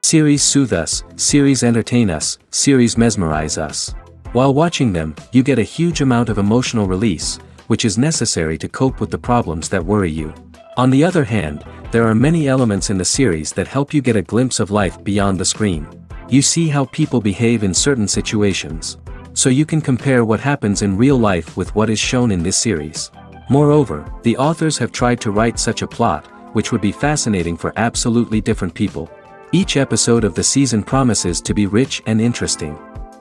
Series soothe us, series entertain us, series mesmerize us. While watching them, you get a huge amount of emotional release, which is necessary to cope with the problems that worry you. On the other hand, there are many elements in the series that help you get a glimpse of life beyond the screen. You see how people behave in certain situations. So you can compare what happens in real life with what is shown in this series. Moreover, the authors have tried to write such a plot, which would be fascinating for absolutely different people. Each episode of the season promises to be rich and interesting.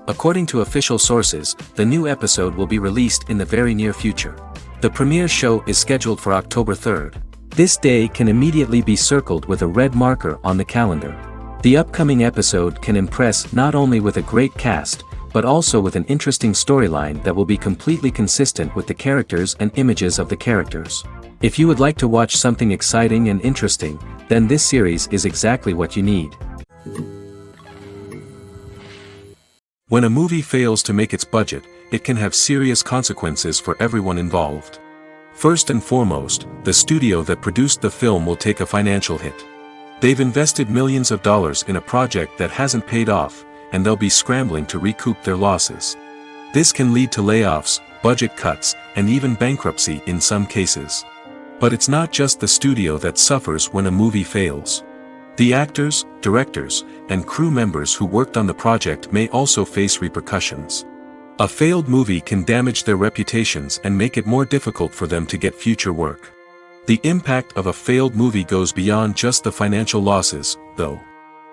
According to official sources, the new episode will be released in the very near future. The premiere show is scheduled for October 3rd. This day can immediately be circled with a red marker on the calendar. The upcoming episode can impress not only with a great cast, but also with an interesting storyline that will be completely consistent with the characters and images of the characters. If you would like to watch something exciting and interesting, then this series is exactly what you need. When a movie fails to make its budget, it can have serious consequences for everyone involved. First and foremost, the studio that produced the film will take a financial hit. They've invested millions of dollars in a project that hasn't paid off, and they'll be scrambling to recoup their losses. This can lead to layoffs, budget cuts, and even bankruptcy in some cases. But it's not just the studio that suffers when a movie fails. The actors, directors, and crew members who worked on the project may also face repercussions. A failed movie can damage their reputations and make it more difficult for them to get future work. The impact of a failed movie goes beyond just the financial losses, though.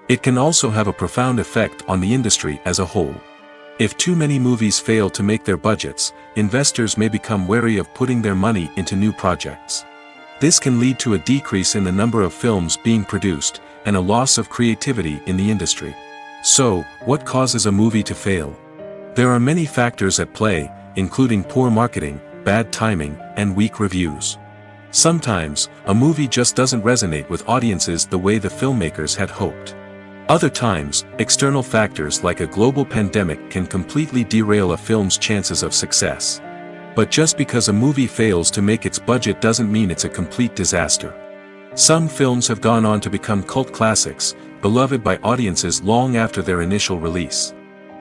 It can also have a profound effect on the industry as a whole. If too many movies fail to make their budgets, investors may become wary of putting their money into new projects. This can lead to a decrease in the number of films being produced, and a loss of creativity in the industry. So, what causes a movie to fail? There are many factors at play, including poor marketing, bad timing, and weak reviews. Sometimes, a movie just doesn't resonate with audiences the way the filmmakers had hoped. Other times, external factors like a global pandemic can completely derail a film's chances of success. But just because a movie fails to make its budget doesn't mean it's a complete disaster. Some films have gone on to become cult classics, beloved by audiences long after their initial release.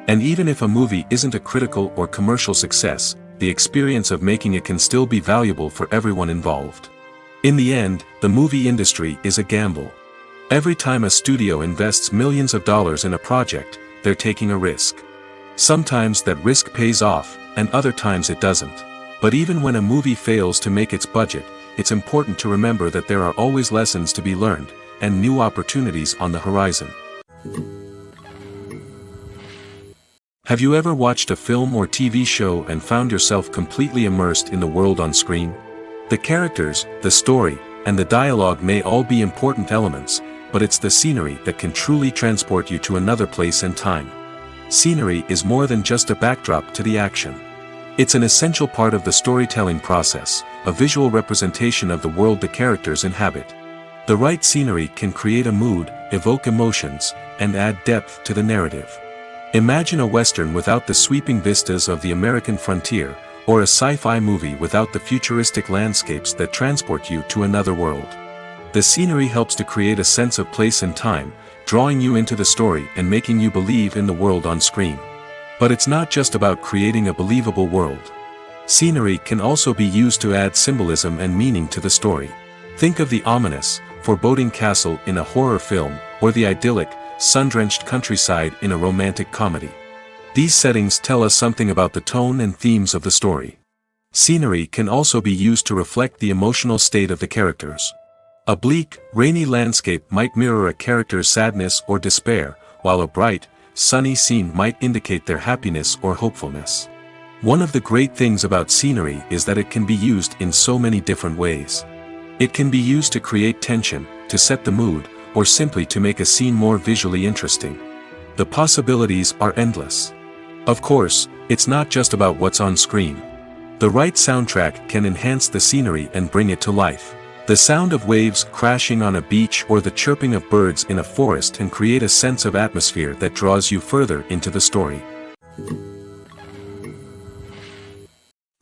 And even if a movie isn't a critical or commercial success, the experience of making it can still be valuable for everyone involved. In the end, the movie industry is a gamble. Every time a studio invests millions of dollars in a project, they're taking a risk. Sometimes that risk pays off, and other times it doesn't. But even when a movie fails to make its budget, it's important to remember that there are always lessons to be learned, and new opportunities on the horizon. Have you ever watched a film or TV show and found yourself completely immersed in the world on screen? The characters, the story, and the dialogue may all be important elements, but it's the scenery that can truly transport you to another place and time. Scenery is more than just a backdrop to the action. It's an essential part of the storytelling process, a visual representation of the world the characters inhabit. The right scenery can create a mood, evoke emotions, and add depth to the narrative. Imagine a Western without the sweeping vistas of the American frontier, or a sci-fi movie without the futuristic landscapes that transport you to another world. The scenery helps to create a sense of place and time, drawing you into the story and making you believe in the world on screen. But it's not just about creating a believable world. Scenery can also be used to add symbolism and meaning to the story. Think of the ominous, foreboding castle in a horror film, or the idyllic, sun-drenched countryside in a romantic comedy. These settings tell us something about the tone and themes of the story. Scenery can also be used to reflect the emotional state of the characters. A bleak, rainy landscape might mirror a character's sadness or despair, while a bright, sunny scene might indicate their happiness or hopefulness. One of the great things about scenery is that it can be used in so many different ways. It can be used to create tension, to set the mood, or simply to make a scene more visually interesting. The possibilities are endless. Of course, it's not just about what's on screen. The right soundtrack can enhance the scenery and bring it to life. The sound of waves crashing on a beach or the chirping of birds in a forest can create a sense of atmosphere that draws you further into the story.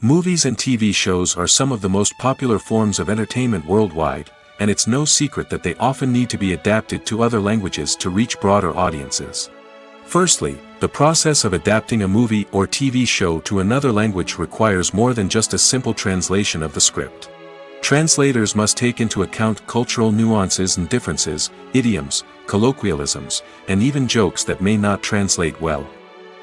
Movies and TV shows are some of the most popular forms of entertainment worldwide, and it's no secret that they often need to be adapted to other languages to reach broader audiences. Firstly, the process of adapting a movie or TV show to another language requires more than just a simple translation of the script. Translators must take into account cultural nuances and differences, idioms, colloquialisms, and even jokes that may not translate well.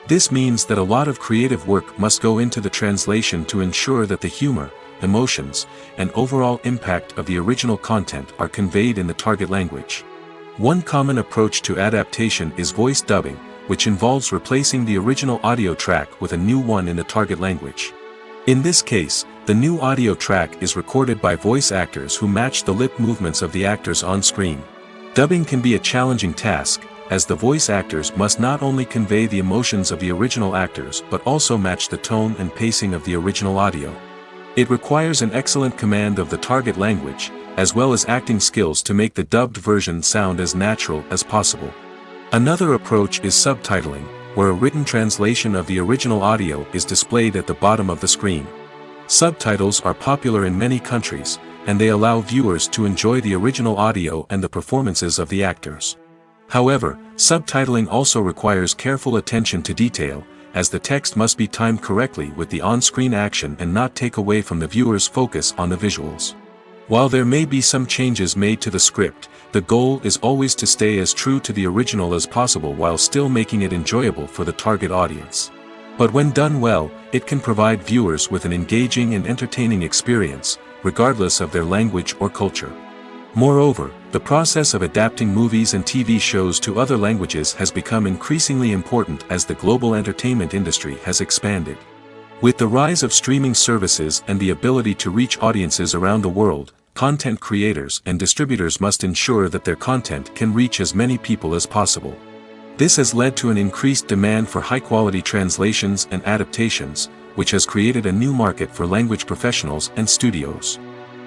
This means that a lot of creative work must go into the translation to ensure that the humor, emotions, and overall impact of the original content are conveyed in the target language. One common approach to adaptation is voice dubbing, which involves replacing the original audio track with a new one in the target language. In this case, the new audio track is recorded by voice actors who match the lip movements of the actors on screen. Dubbing can be a challenging task, as the voice actors must not only convey the emotions of the original actors but also match the tone and pacing of the original audio. It requires an excellent command of the target language, as well as acting skills to make the dubbed version sound as natural as possible. Another approach is subtitling, where a written translation of the original audio is displayed at the bottom of the screen. Subtitles are popular in many countries, and they allow viewers to enjoy the original audio and the performances of the actors. However, subtitling also requires careful attention to detail, as the text must be timed correctly with the on-screen action and not take away from the viewer's focus on the visuals. While there may be some changes made to the script, the goal is always to stay as true to the original as possible while still making it enjoyable for the target audience. But when done well, it can provide viewers with an engaging and entertaining experience, regardless of their language or culture. Moreover, the process of adapting movies and TV shows to other languages has become increasingly important as the global entertainment industry has expanded. With the rise of streaming services and the ability to reach audiences around the world, content creators and distributors must ensure that their content can reach as many people as possible. This has led to an increased demand for high-quality translations and adaptations, which has created a new market for language professionals and studios.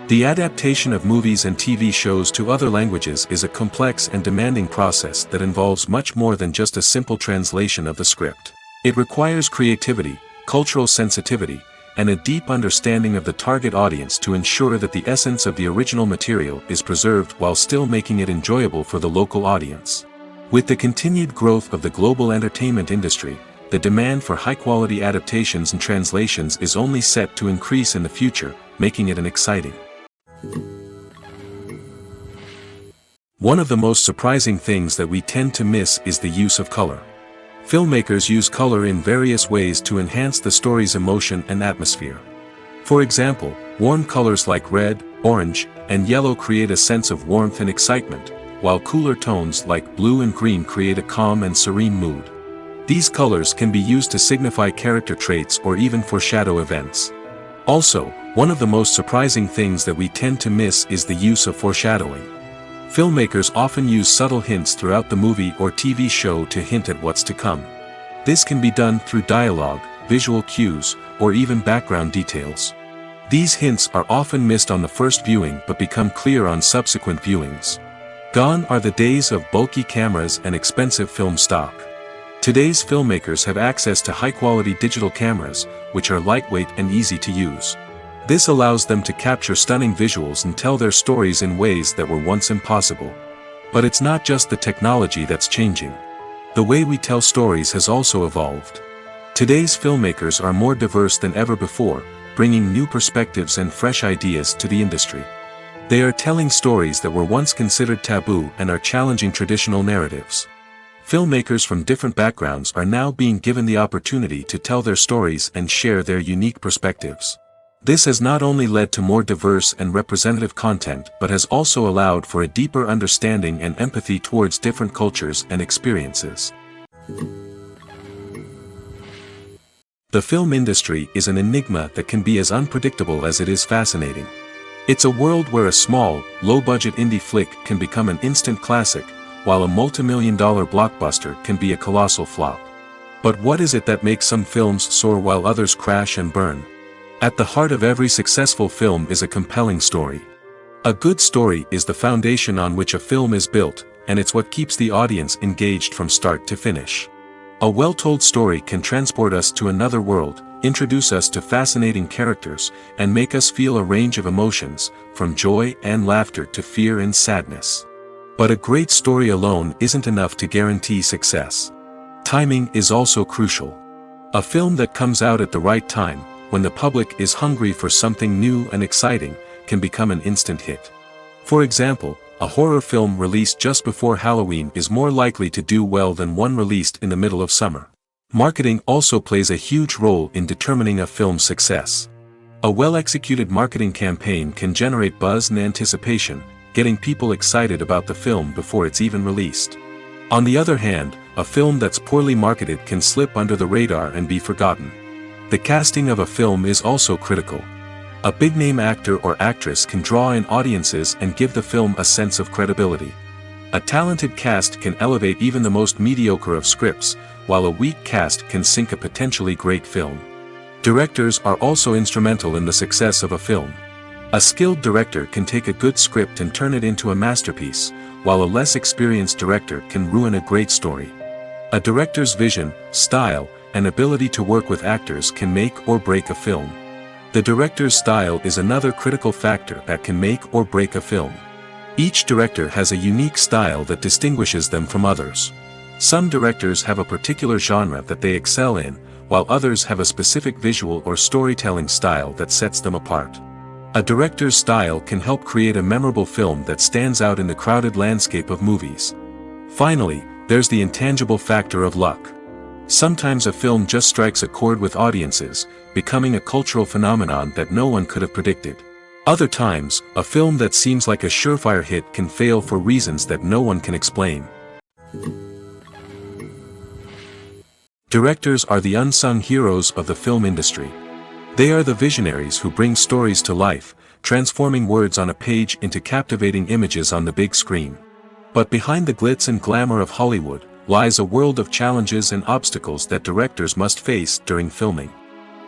The adaptation of movies and TV shows to other languages is a complex and demanding process that involves much more than just a simple translation of the script. It requires creativity, cultural sensitivity, and a deep understanding of the target audience to ensure that the essence of the original material is preserved while still making it enjoyable for the local audience. With the continued growth of the global entertainment industry, the demand for high-quality adaptations and translations is only set to increase in the future, making it an exciting. One of the most surprising things that we tend to miss is the use of color. Filmmakers use color in various ways to enhance the story's emotion and atmosphere. For example, warm colors like red, orange, and yellow create a sense of warmth and excitement, while cooler tones like blue and green create a calm and serene mood. These colors can be used to signify character traits or even foreshadow events. Also, one of the most surprising things that we tend to miss is the use of foreshadowing. Filmmakers often use subtle hints throughout the movie or TV show to hint at what's to come. This can be done through dialogue, visual cues, or even background details. These hints are often missed on the first viewing but become clear on subsequent viewings. Gone are the days of bulky cameras and expensive film stock. Today's filmmakers have access to high-quality digital cameras, which are lightweight and easy to use. This allows them to capture stunning visuals and tell their stories in ways that were once impossible. But it's not just the technology that's changing. The way we tell stories has also evolved. Today's filmmakers are more diverse than ever before, bringing new perspectives and fresh ideas to the industry. They are telling stories that were once considered taboo and are challenging traditional narratives. Filmmakers from different backgrounds are now being given the opportunity to tell their stories and share their unique perspectives. This has not only led to more diverse and representative content but has also allowed for a deeper understanding and empathy towards different cultures and experiences. The film industry is an enigma that can be as unpredictable as it is fascinating. It's a world where a small, low-budget indie flick can become an instant classic, while a multi-million-dollar blockbuster can be a colossal flop. But what is it that makes some films soar while others crash and burn? At the heart of every successful film is a compelling story. A good story is the foundation on which a film is built, and it's what keeps the audience engaged from start to finish. A well-told story can transport us to another world, introduce us to fascinating characters, and make us feel a range of emotions, from joy and laughter to fear and sadness. But a great story alone isn't enough to guarantee success. Timing is also crucial. A film that comes out at the right time, when the public is hungry for something new and exciting, can become an instant hit. For example, a horror film released just before Halloween is more likely to do well than one released in the middle of summer. Marketing also plays a huge role in determining a film's success. A well-executed marketing campaign can generate buzz and anticipation, getting people excited about the film before it's even released. On the other hand, a film that's poorly marketed can slip under the radar and be forgotten. The casting of a film is also critical. A big-name actor or actress can draw in audiences and give the film a sense of credibility. A talented cast can elevate even the most mediocre of scripts, while a weak cast can sink a potentially great film. Directors are also instrumental in the success of a film. A skilled director can take a good script and turn it into a masterpiece, while a less experienced director can ruin a great story. A director's vision, style, and ability to work with actors can make or break a film. The director's style is another critical factor that can make or break a film. Each director has a unique style that distinguishes them from others. Some directors have a particular genre that they excel in, while others have a specific visual or storytelling style that sets them apart. A director's style can help create a memorable film that stands out in the crowded landscape of movies. Finally, there's the intangible factor of luck. Sometimes a film just strikes a chord with audiences, becoming a cultural phenomenon that no one could have predicted. Other times, a film that seems like a surefire hit can fail for reasons that no one can explain. Directors are the unsung heroes of the film industry. They are the visionaries who bring stories to life, transforming words on a page into captivating images on the big screen. But behind the glitz and glamour of Hollywood, lies a world of challenges and obstacles that directors must face during filming.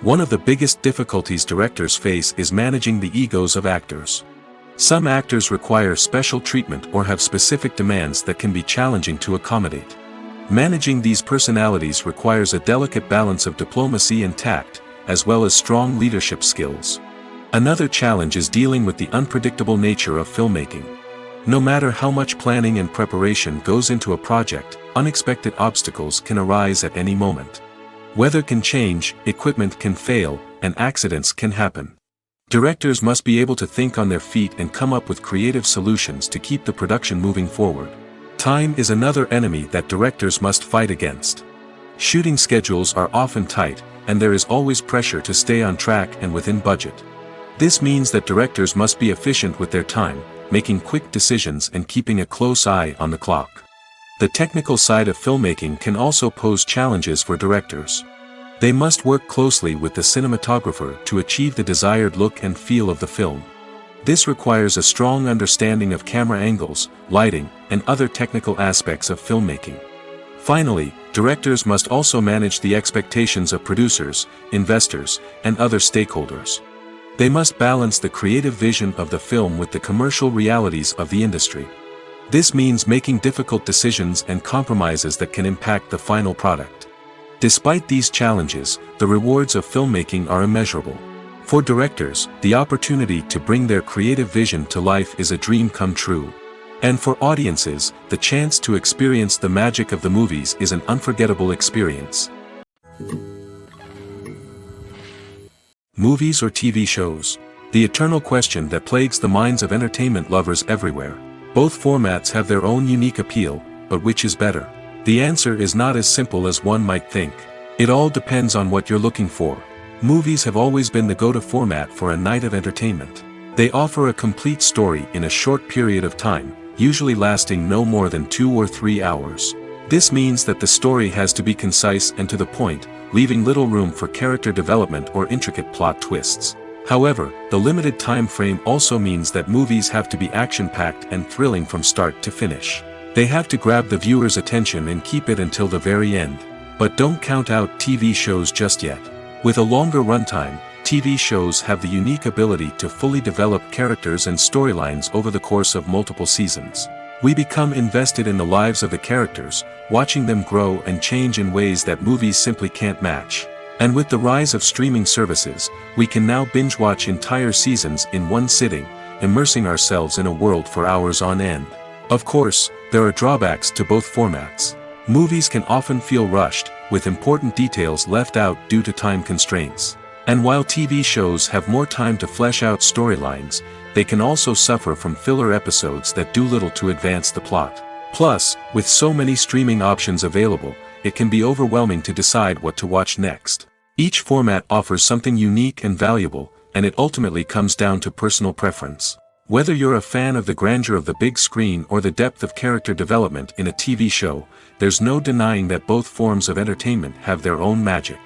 One of the biggest difficulties directors face is managing the egos of actors. Some actors require special treatment or have specific demands that can be challenging to accommodate. Managing these personalities requires a delicate balance of diplomacy and tact, as well as strong leadership skills. Another challenge is dealing with the unpredictable nature of filmmaking. No matter how much planning and preparation goes into a project, unexpected obstacles can arise at any moment. Weather can change, equipment can fail, and accidents can happen. Directors must be able to think on their feet and come up with creative solutions to keep the production moving forward. Time is another enemy that directors must fight against. Shooting schedules are often tight, and there is always pressure to stay on track and within budget. This means that directors must be efficient with their time, making quick decisions and keeping a close eye on the clock. The technical side of filmmaking can also pose challenges for directors. They must work closely with the cinematographer to achieve the desired look and feel of the film. This requires a strong understanding of camera angles, lighting, and other technical aspects of filmmaking. Finally, directors must also manage the expectations of producers, investors, and other stakeholders. They must balance the creative vision of the film with the commercial realities of the industry. This means making difficult decisions and compromises that can impact the final product. Despite these challenges, the rewards of filmmaking are immeasurable. For directors, the opportunity to bring their creative vision to life is a dream come true. And for audiences, the chance to experience the magic of the movies is an unforgettable experience. Movies or TV shows? The eternal question that plagues the minds of entertainment lovers everywhere. Both formats have their own unique appeal, but which is better? The answer is not as simple as one might think. It all depends on what you're looking for. Movies have always been the go-to format for a night of entertainment. They offer a complete story in a short period of time, usually lasting no more than 2 or 3 hours. This means that the story has to be concise and to the point, leaving little room for character development or intricate plot twists. However, the limited time frame also means that movies have to be action-packed and thrilling from start to finish. They have to grab the viewer's attention and keep it until the very end. But don't count out TV shows just yet. With a longer runtime, TV shows have the unique ability to fully develop characters and storylines over the course of multiple seasons. We become invested in the lives of the characters, watching them grow and change in ways that movies simply can't match. And with the rise of streaming services, we can now binge-watch entire seasons in one sitting, immersing ourselves in a world for hours on end. Of course, there are drawbacks to both formats. Movies can often feel rushed, with important details left out due to time constraints. And while TV shows have more time to flesh out storylines, they can also suffer from filler episodes that do little to advance the plot. Plus, with so many streaming options available, it can be overwhelming to decide what to watch next. Each format offers something unique and valuable, and it ultimately comes down to personal preference. Whether you're a fan of the grandeur of the big screen or the depth of character development in a TV show, there's no denying that both forms of entertainment have their own magic.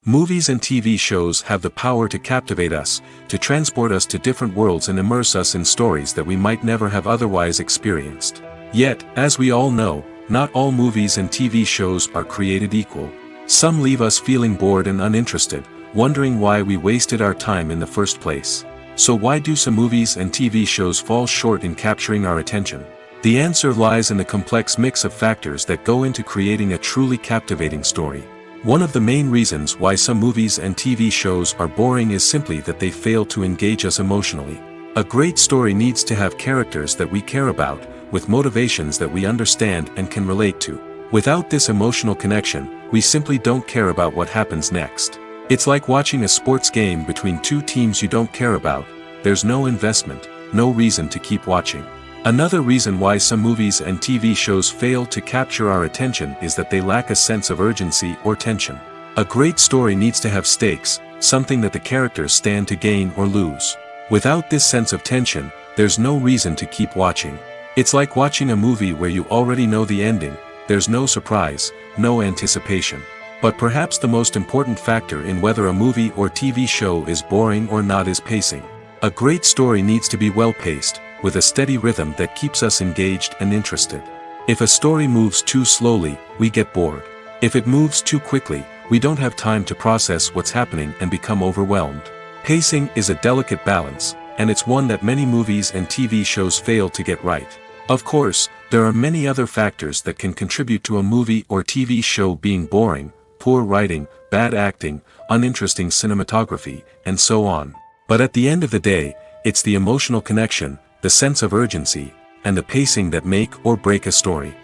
Movies and TV shows have the power to captivate us, to transport us to different worlds and immerse us in stories that we might never have otherwise experienced. Yet, as we all know, not all movies and TV shows are created equal. Some leave us feeling bored and uninterested, wondering why we wasted our time in the first place. So why do some movies and TV shows fall short in capturing our attention? The answer lies in the complex mix of factors that go into creating a truly captivating story. One of the main reasons why some movies and TV shows are boring is simply that they fail to engage us emotionally. A great story needs to have characters that we care about, with motivations that we understand and can relate to. Without this emotional connection, we simply don't care about what happens next. It's like watching a sports game between two teams you don't care about. There's no investment, no reason to keep watching. Another reason why some movies and TV shows fail to capture our attention is that they lack a sense of urgency or tension. A great story needs to have stakes, something that the characters stand to gain or lose. Without this sense of tension, there's no reason to keep watching. It's like watching a movie where you already know the ending. There's no surprise, no anticipation. But perhaps the most important factor in whether a movie or TV show is boring or not is pacing. A great story needs to be well-paced, with a steady rhythm that keeps us engaged and interested. If a story moves too slowly, we get bored. If it moves too quickly, we don't have time to process what's happening and become overwhelmed. Pacing is a delicate balance, and it's one that many movies and TV shows fail to get right. Of course, there are many other factors that can contribute to a movie or TV show being boring: poor writing, bad acting, uninteresting cinematography, and so on. But at the end of the day, it's the emotional connection, the sense of urgency, and the pacing that make or break a story.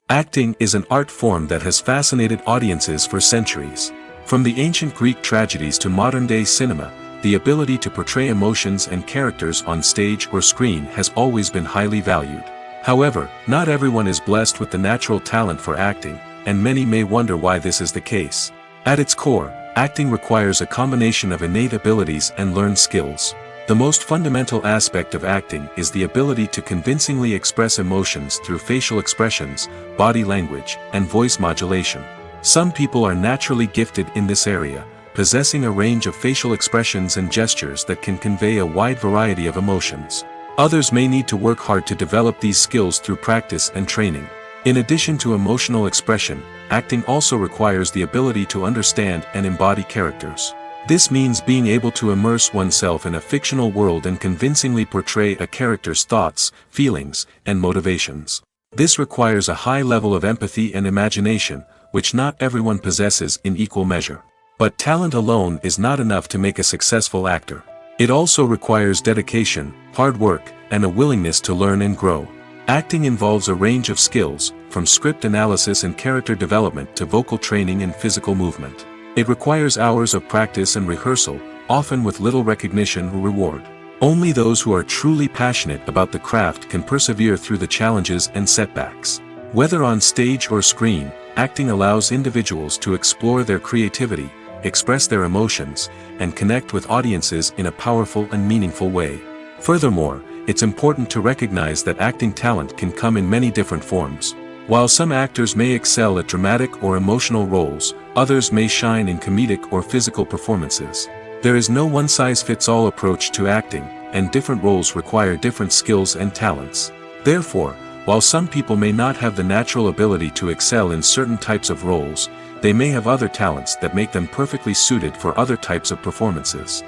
Acting is an art form that has fascinated audiences for centuries. From the ancient Greek tragedies to modern-day cinema, the ability to portray emotions and characters on stage or screen has always been highly valued. However, not everyone is blessed with the natural talent for acting, and many may wonder why this is the case. At its core, acting requires a combination of innate abilities and learned skills. The most fundamental aspect of acting is the ability to convincingly express emotions through facial expressions, body language, and voice modulation. Some people are naturally gifted in this area, possessing a range of facial expressions and gestures that can convey a wide variety of emotions. Others may need to work hard to develop these skills through practice and training. In addition to emotional expression, acting also requires the ability to understand and embody characters. This means being able to immerse oneself in a fictional world and convincingly portray a character's thoughts, feelings, and motivations. This requires a high level of empathy and imagination, which not everyone possesses in equal measure. But talent alone is not enough to make a successful actor. It also requires dedication, hard work, and a willingness to learn and grow. Acting involves a range of skills, from script analysis and character development to vocal training and physical movement. It requires hours of practice and rehearsal, often with little recognition or reward. Only those who are truly passionate about the craft can persevere through the challenges and setbacks. Whether on stage or screen, acting allows individuals to explore their creativity, express their emotions, and connect with audiences in a powerful and meaningful way. Furthermore, it's important to recognize that acting talent can come in many different forms. While some actors may excel at dramatic or emotional roles, others may shine in comedic or physical performances. There is no one-size-fits-all approach to acting, and different roles require different skills and talents. Therefore, while some people may not have the natural ability to excel in certain types of roles, they may have other talents that make them perfectly suited for other types of performances.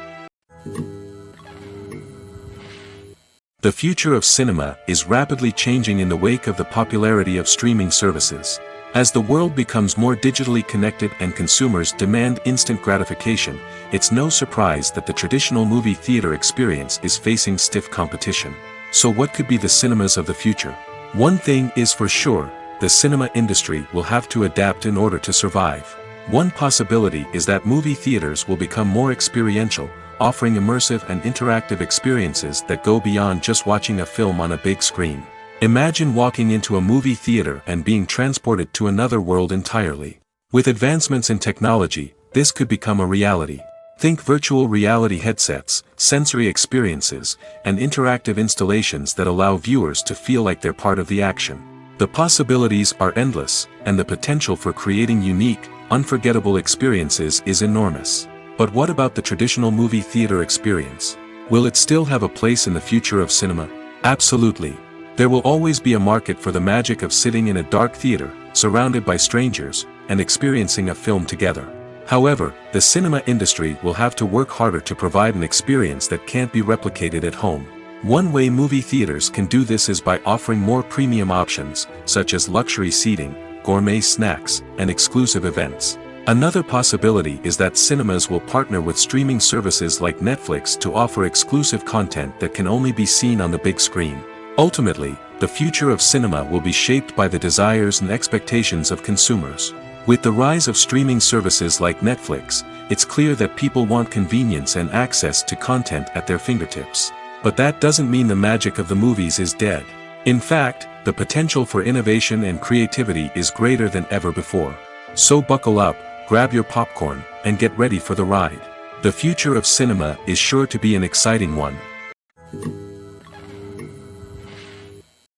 The future of cinema is rapidly changing in the wake of the popularity of streaming services. As the world becomes more digitally connected and consumers demand instant gratification, it's no surprise that the traditional movie theater experience is facing stiff competition. So what could be the cinemas of the future? One thing is for sure, the cinema industry will have to adapt in order to survive. One possibility is that movie theaters will become more experiential, offering immersive and interactive experiences that go beyond just watching a film on a big screen. Imagine walking into a movie theater and being transported to another world entirely. With advancements in technology, this could become a reality. Think virtual reality headsets, sensory experiences, and interactive installations that allow viewers to feel like they're part of the action. The possibilities are endless, and the potential for creating unique, unforgettable experiences is enormous. But what about the traditional movie theater experience? Will it still have a place in the future of cinema? Absolutely. There will always be a market for the magic of sitting in a dark theater, surrounded by strangers, and experiencing a film together. However, the cinema industry will have to work harder to provide an experience that can't be replicated at home. One way movie theaters can do this is by offering more premium options, such as luxury seating, gourmet snacks, and exclusive events. Another possibility is that cinemas will partner with streaming services like Netflix to offer exclusive content that can only be seen on the big screen. Ultimately, the future of cinema will be shaped by the desires and expectations of consumers. With the rise of streaming services like Netflix, it's clear that people want convenience and access to content at their fingertips. But that doesn't mean the magic of the movies is dead. In fact, the potential for innovation and creativity is greater than ever before. So buckle up, grab your popcorn, and get ready for the ride. The future of cinema is sure to be an exciting one.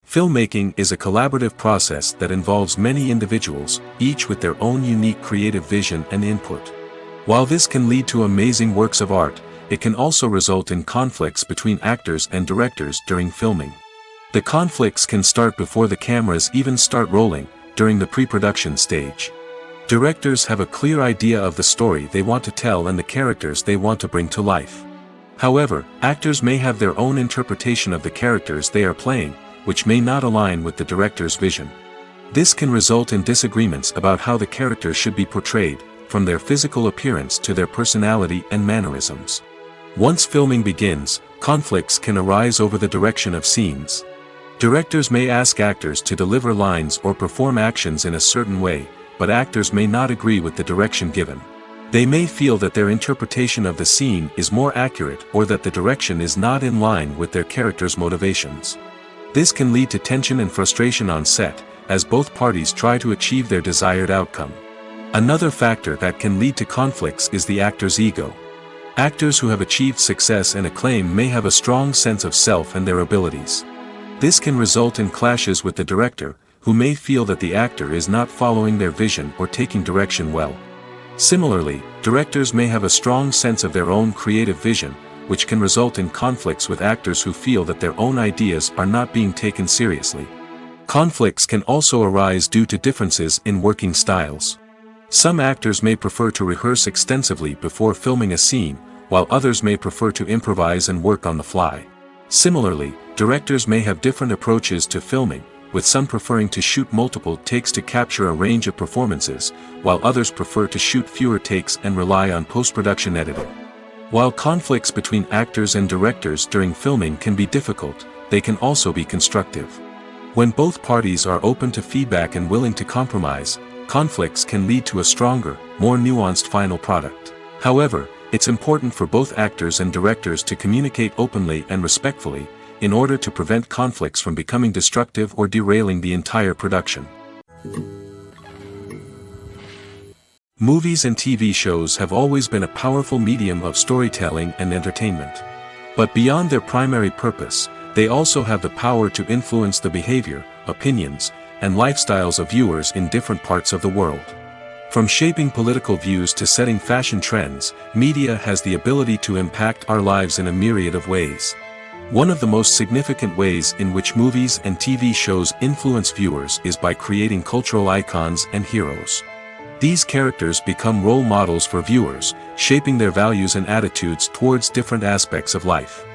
Filmmaking is a collaborative process that involves many individuals, each with their own unique creative vision and input. While this can lead to amazing works of art, it can also result in conflicts between actors and directors during filming. The conflicts can start before the cameras even start rolling, during the pre-production stage. Directors have a clear idea of the story they want to tell and the characters they want to bring to life. However, actors may have their own interpretation of the characters they are playing, which may not align with the director's vision. This can result in disagreements about how the characters should be portrayed, from their physical appearance to their personality and mannerisms. Once filming begins, conflicts can arise over the direction of scenes. Directors may ask actors to deliver lines or perform actions in a certain way, but actors may not agree with the direction given. They may feel that their interpretation of the scene is more accurate or that the direction is not in line with their character's motivations. This can lead to tension and frustration on set, as both parties try to achieve their desired outcome. Another factor that can lead to conflicts is the actor's ego. Actors who have achieved success and acclaim may have a strong sense of self and their abilities. This can result in clashes with the director, who may feel that the actor is not following their vision or taking direction well. Similarly, directors may have a strong sense of their own creative vision, which can result in conflicts with actors who feel that their own ideas are not being taken seriously. Conflicts can also arise due to differences in working styles. Some actors may prefer to rehearse extensively before filming a scene, while others may prefer to improvise and work on the fly. Similarly, directors may have different approaches to filming, with some preferring to shoot multiple takes to capture a range of performances, while others prefer to shoot fewer takes and rely on post-production editing. While conflicts between actors and directors during filming can be difficult, they can also be constructive. When both parties are open to feedback and willing to compromise, conflicts can lead to a stronger, more nuanced final product. However, it's important for both actors and directors to communicate openly and respectfully, in order to prevent conflicts from becoming destructive or derailing the entire production. Movies and TV shows have always been a powerful medium of storytelling and entertainment. But beyond their primary purpose, they also have the power to influence the behavior, opinions, and lifestyles of viewers in different parts of the world. From shaping political views to setting fashion trends, media has the ability to impact our lives in a myriad of ways. One of the most significant ways in which movies and TV shows influence viewers is by creating cultural icons and heroes. These characters become role models for viewers, shaping their values and attitudes towards different aspects of life.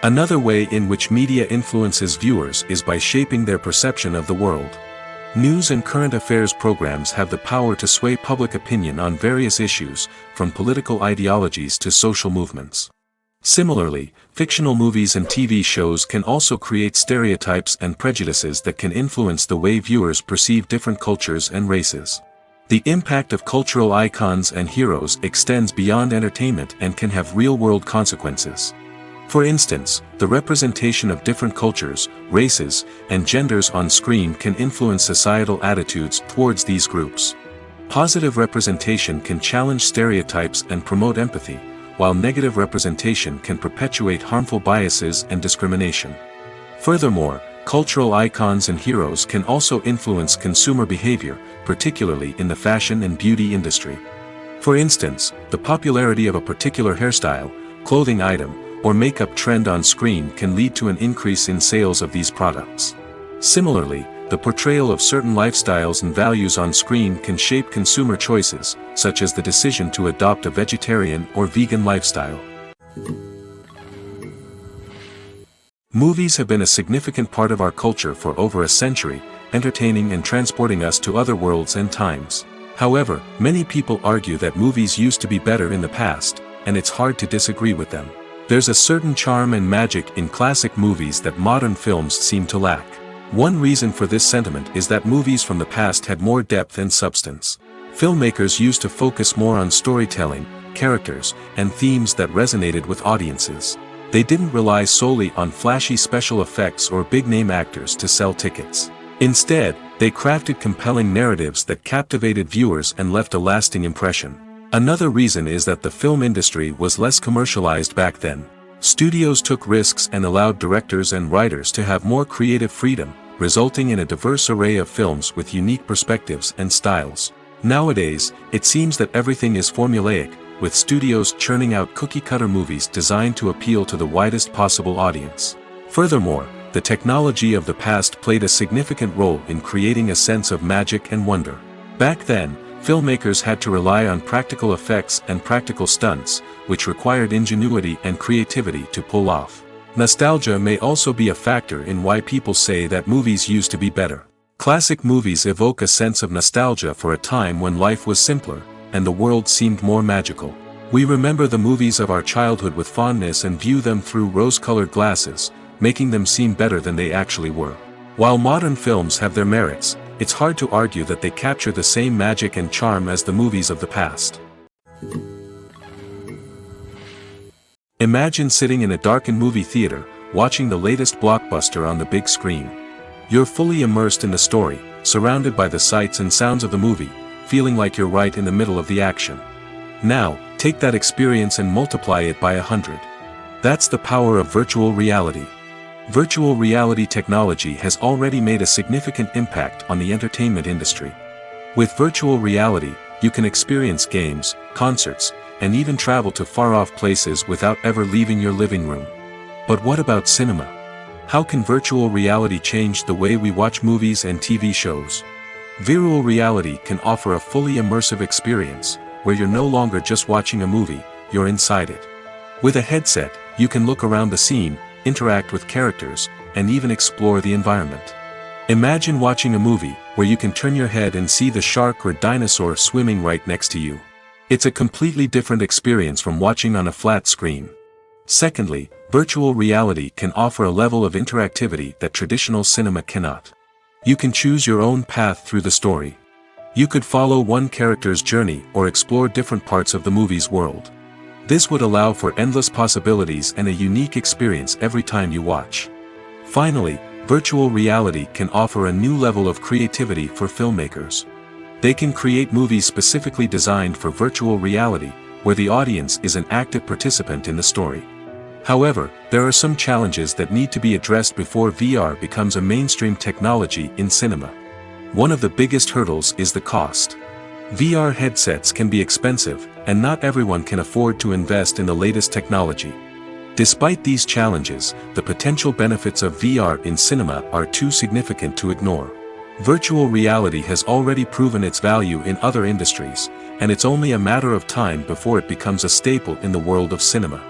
Another way in which media influences viewers is by shaping their perception of the world. News and current affairs programs have the power to sway public opinion on various issues, from political ideologies to social movements. Similarly, fictional movies and TV shows can also create stereotypes and prejudices that can influence the way viewers perceive different cultures and races. The impact of cultural icons and heroes extends beyond entertainment and can have real-world consequences. For instance, the representation of different cultures, races, and genders on screen can influence societal attitudes towards these groups. Positive representation can challenge stereotypes and promote empathy, while negative representation can perpetuate harmful biases and discrimination. Furthermore, cultural icons and heroes can also influence consumer behavior, particularly in the fashion and beauty industry. For instance, the popularity of a particular hairstyle, clothing item, or makeup trend on screen can lead to an increase in sales of these products. Similarly, the portrayal of certain lifestyles and values on screen can shape consumer choices, such as the decision to adopt a vegetarian or vegan lifestyle. Movies have been a significant part of our culture for over a century, entertaining and transporting us to other worlds and times. However, many people argue that movies used to be better in the past, and it's hard to disagree with them. There's a certain charm and magic in classic movies that modern films seem to lack. One reason for this sentiment is that movies from the past had more depth and substance. Filmmakers used to focus more on storytelling, characters, and themes that resonated with audiences. They didn't rely solely on flashy special effects or big-name actors to sell tickets. Instead, they crafted compelling narratives that captivated viewers and left a lasting impression. Another reason is that the film industry was less commercialized back then. Studios took risks and allowed directors and writers to have more creative freedom, resulting in a diverse array of films with unique perspectives and styles. Nowadays, it seems that everything is formulaic, with studios churning out cookie-cutter movies designed to appeal to the widest possible audience. Furthermore, the technology of the past played a significant role in creating a sense of magic and wonder. Back then, filmmakers had to rely on practical effects and practical stunts, which required ingenuity and creativity to pull off. Nostalgia may also be a factor in why people say that movies used to be better. Classic movies evoke a sense of nostalgia for a time when life was simpler, and the world seemed more magical. We remember the movies of our childhood with fondness and view them through rose-colored glasses, making them seem better than they actually were. While modern films have their merits, it's hard to argue that they capture the same magic and charm as the movies of the past. Imagine sitting in a darkened movie theater, watching the latest blockbuster on the big screen. You're fully immersed in the story, surrounded by the sights and sounds of the movie, feeling like you're right in the middle of the action. Now, take that experience and multiply it by 100. That's the power of virtual reality. Virtual reality technology has already made a significant impact on the entertainment industry. With virtual reality, you can experience games, concerts, and even travel to far-off places without ever leaving your living room. But what about cinema? How can virtual reality change the way we watch movies and TV shows? Virtual reality can offer a fully immersive experience, where you're no longer just watching a movie, you're inside it. With a headset, you can look around the scene, interact with characters, and even explore the environment. Imagine watching a movie where you can turn your head and see the shark or dinosaur swimming right next to you. It's a completely different experience from watching on a flat screen. Secondly, virtual reality can offer a level of interactivity that traditional cinema cannot. You can choose your own path through the story. You could follow one character's journey or explore different parts of the movie's world. This would allow for endless possibilities and a unique experience every time you watch. Finally, virtual reality can offer a new level of creativity for filmmakers. They can create movies specifically designed for virtual reality, where the audience is an active participant in the story. However, there are some challenges that need to be addressed before VR becomes a mainstream technology in cinema. One of the biggest hurdles is the cost. VR headsets can be expensive, and not everyone can afford to invest in the latest technology. Despite these challenges, the potential benefits of VR in cinema are too significant to ignore. Virtual reality has already proven its value in other industries, and it's only a matter of time before it becomes a staple in the world of cinema.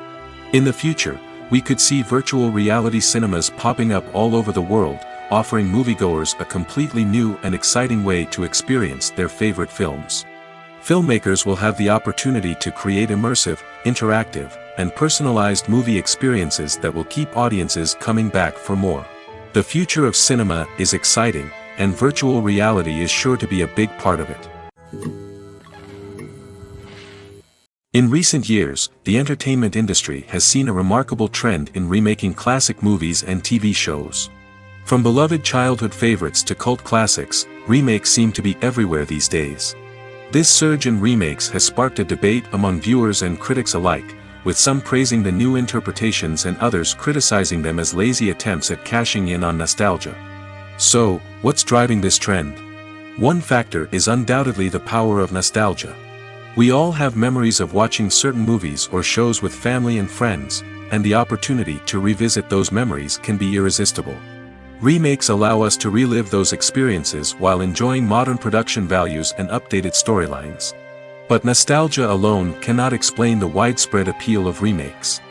In the future, we could see virtual reality cinemas popping up all over the world, offering moviegoers a completely new and exciting way to experience their favorite films. Filmmakers will have the opportunity to create immersive, interactive, and personalized movie experiences that will keep audiences coming back for more. The future of cinema is exciting, and virtual reality is sure to be a big part of it. In recent years, the entertainment industry has seen a remarkable trend in remaking classic movies and TV shows. From beloved childhood favorites to cult classics, remakes seem to be everywhere these days. This surge in remakes has sparked a debate among viewers and critics alike, with some praising the new interpretations and others criticizing them as lazy attempts at cashing in on nostalgia. So, what's driving this trend? One factor is undoubtedly the power of nostalgia. We all have memories of watching certain movies or shows with family and friends, and the opportunity to revisit those memories can be irresistible. Remakes allow us to relive those experiences while enjoying modern production values and updated storylines. But nostalgia alone cannot explain the widespread appeal of remakes.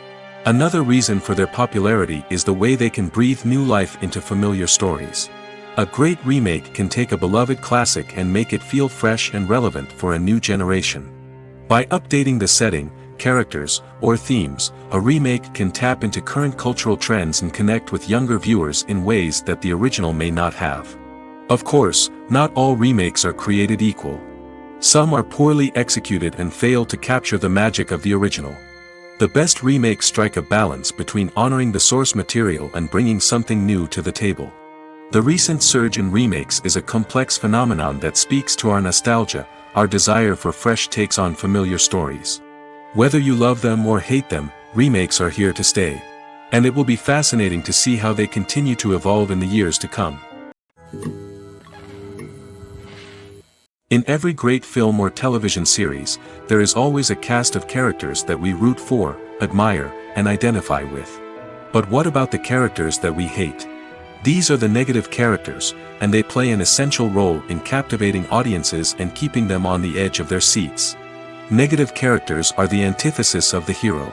Another reason for their popularity is the way they can breathe new life into familiar stories. A great remake can take a beloved classic and make it feel fresh and relevant for a new generation. By updating the setting, characters, or themes, a remake can tap into current cultural trends and connect with younger viewers in ways that the original may not have. Of course, not all remakes are created equal. Some are poorly executed and fail to capture the magic of the original. The best remakes strike a balance between honoring the source material and bringing something new to the table. The recent surge in remakes is a complex phenomenon that speaks to our nostalgia, our desire for fresh takes on familiar stories. Whether you love them or hate them, remakes are here to stay. And it will be fascinating to see how they continue to evolve in the years to come. In every great film or television series, there is always a cast of characters that we root for, admire, and identify with. But what about the characters that we hate? These are the negative characters, and they play an essential role in captivating audiences and keeping them on the edge of their seats. Negative characters are the antithesis of the hero.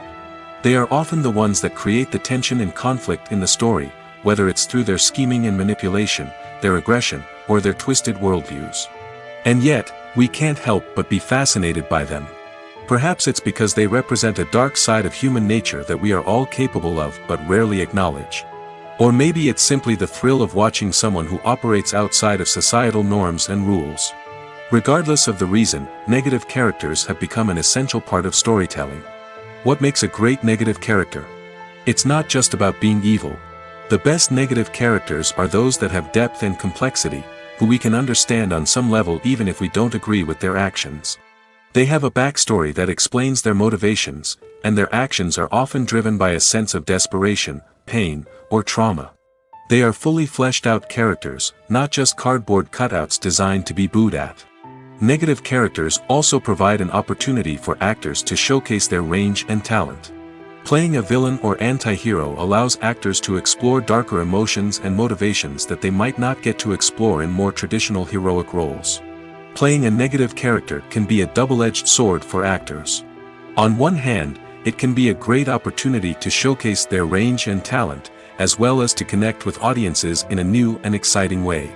They are often the ones that create the tension and conflict in the story, whether it's through their scheming and manipulation, their aggression, or their twisted worldviews. And yet, we can't help but be fascinated by them. Perhaps it's because they represent a dark side of human nature that we are all capable of but rarely acknowledge. Or maybe it's simply the thrill of watching someone who operates outside of societal norms and rules. Regardless of the reason, negative characters have become an essential part of storytelling. What makes a great negative character? It's not just about being evil. The best negative characters are those that have depth and complexity, who we can understand on some level even if we don't agree with their actions. They have a backstory that explains their motivations, and their actions are often driven by a sense of desperation, pain, or trauma. They are fully fleshed out characters, not just cardboard cutouts designed to be booed at. Negative characters also provide an opportunity for actors to showcase their range and talent. Playing a villain or anti-hero allows actors to explore darker emotions and motivations that they might not get to explore in more traditional heroic roles. Playing a negative character can be a double-edged sword for actors. On one hand, it can be a great opportunity to showcase their range and talent, as well as to connect with audiences in a new and exciting way.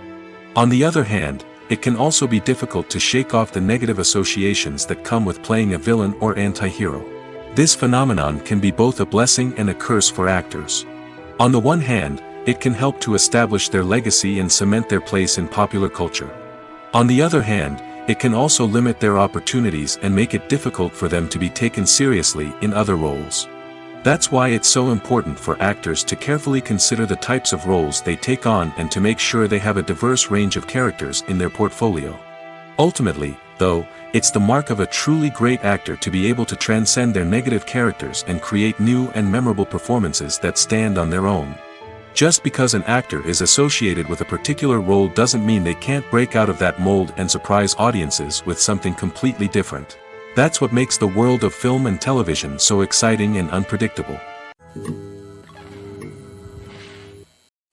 On the other hand, it can also be difficult to shake off the negative associations that come with playing a villain or anti-hero. This phenomenon can be both a blessing and a curse for actors. On the one hand, it can help to establish their legacy and cement their place in popular culture. On the other hand, it can also limit their opportunities and make it difficult for them to be taken seriously in other roles. That's why it's so important for actors to carefully consider the types of roles they take on and to make sure they have a diverse range of characters in their portfolio. Ultimately, though, it's the mark of a truly great actor to be able to transcend their negative characters and create new and memorable performances that stand on their own. Just because an actor is associated with a particular role doesn't mean they can't break out of that mold and surprise audiences with something completely different. That's what makes the world of film and television so exciting and unpredictable.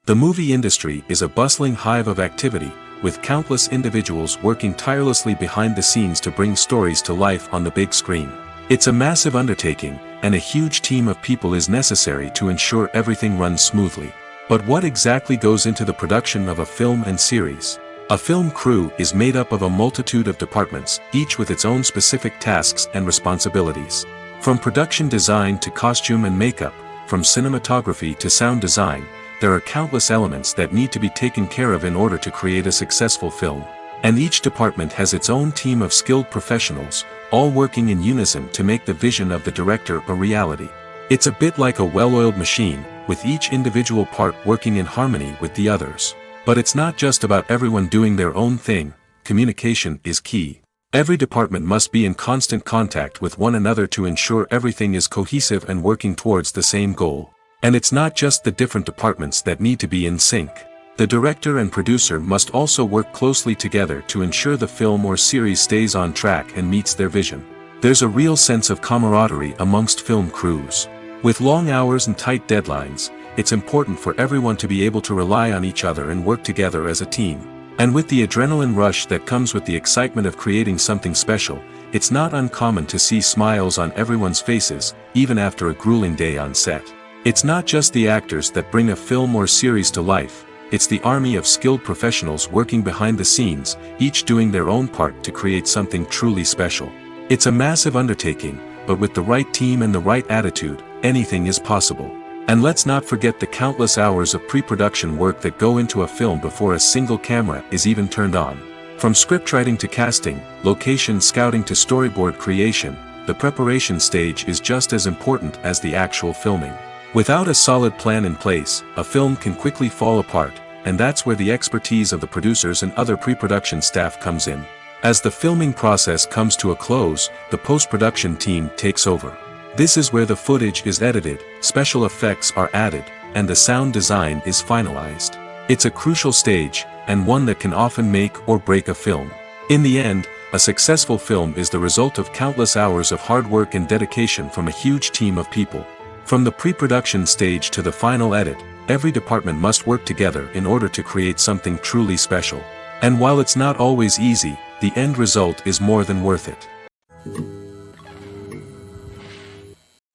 The movie industry is a bustling hive of activity, with countless individuals working tirelessly behind the scenes to bring stories to life on the big screen. It's a massive undertaking, and a huge team of people is necessary to ensure everything runs smoothly. But what exactly goes into the production of a film and series? A film crew is made up of a multitude of departments, each with its own specific tasks and responsibilities. From production design to costume and makeup, from cinematography to sound design, there are countless elements that need to be taken care of in order to create a successful film. And each department has its own team of skilled professionals, all working in unison to make the vision of the director a reality. It's a bit like a well-oiled machine, with each individual part working in harmony with the others. But it's not just about everyone doing their own thing. Communication is key. Every department must be in constant contact with one another to ensure everything is cohesive and working towards the same goal. And it's not just the different departments that need to be in sync. The director and producer must also work closely together to ensure the film or series stays on track and meets their vision. There's a real sense of camaraderie amongst film crews. With long hours and tight deadlines, it's important for everyone to be able to rely on each other and work together as a team. And with the adrenaline rush that comes with the excitement of creating something special, it's not uncommon to see smiles on everyone's faces, even after a grueling day on set. It's not just the actors that bring a film or series to life, it's the army of skilled professionals working behind the scenes, each doing their own part to create something truly special. It's a massive undertaking, but with the right team and the right attitude, anything is possible. And let's not forget the countless hours of pre-production work that go into a film before a single camera is even turned on. From scriptwriting to casting, location scouting to storyboard creation, the preparation stage is just as important as the actual filming. Without a solid plan in place, a film can quickly fall apart, and that's where the expertise of the producers and other pre-production staff comes in. As the filming process comes to a close, the post-production team takes over. This is where the footage is edited, special effects are added, and the sound design is finalized. It's a crucial stage, and one that can often make or break a film. In the end, a successful film is the result of countless hours of hard work and dedication from a huge team of people. From the pre-production stage to the final edit, every department must work together in order to create something truly special. And while it's not always easy, the end result is more than worth it.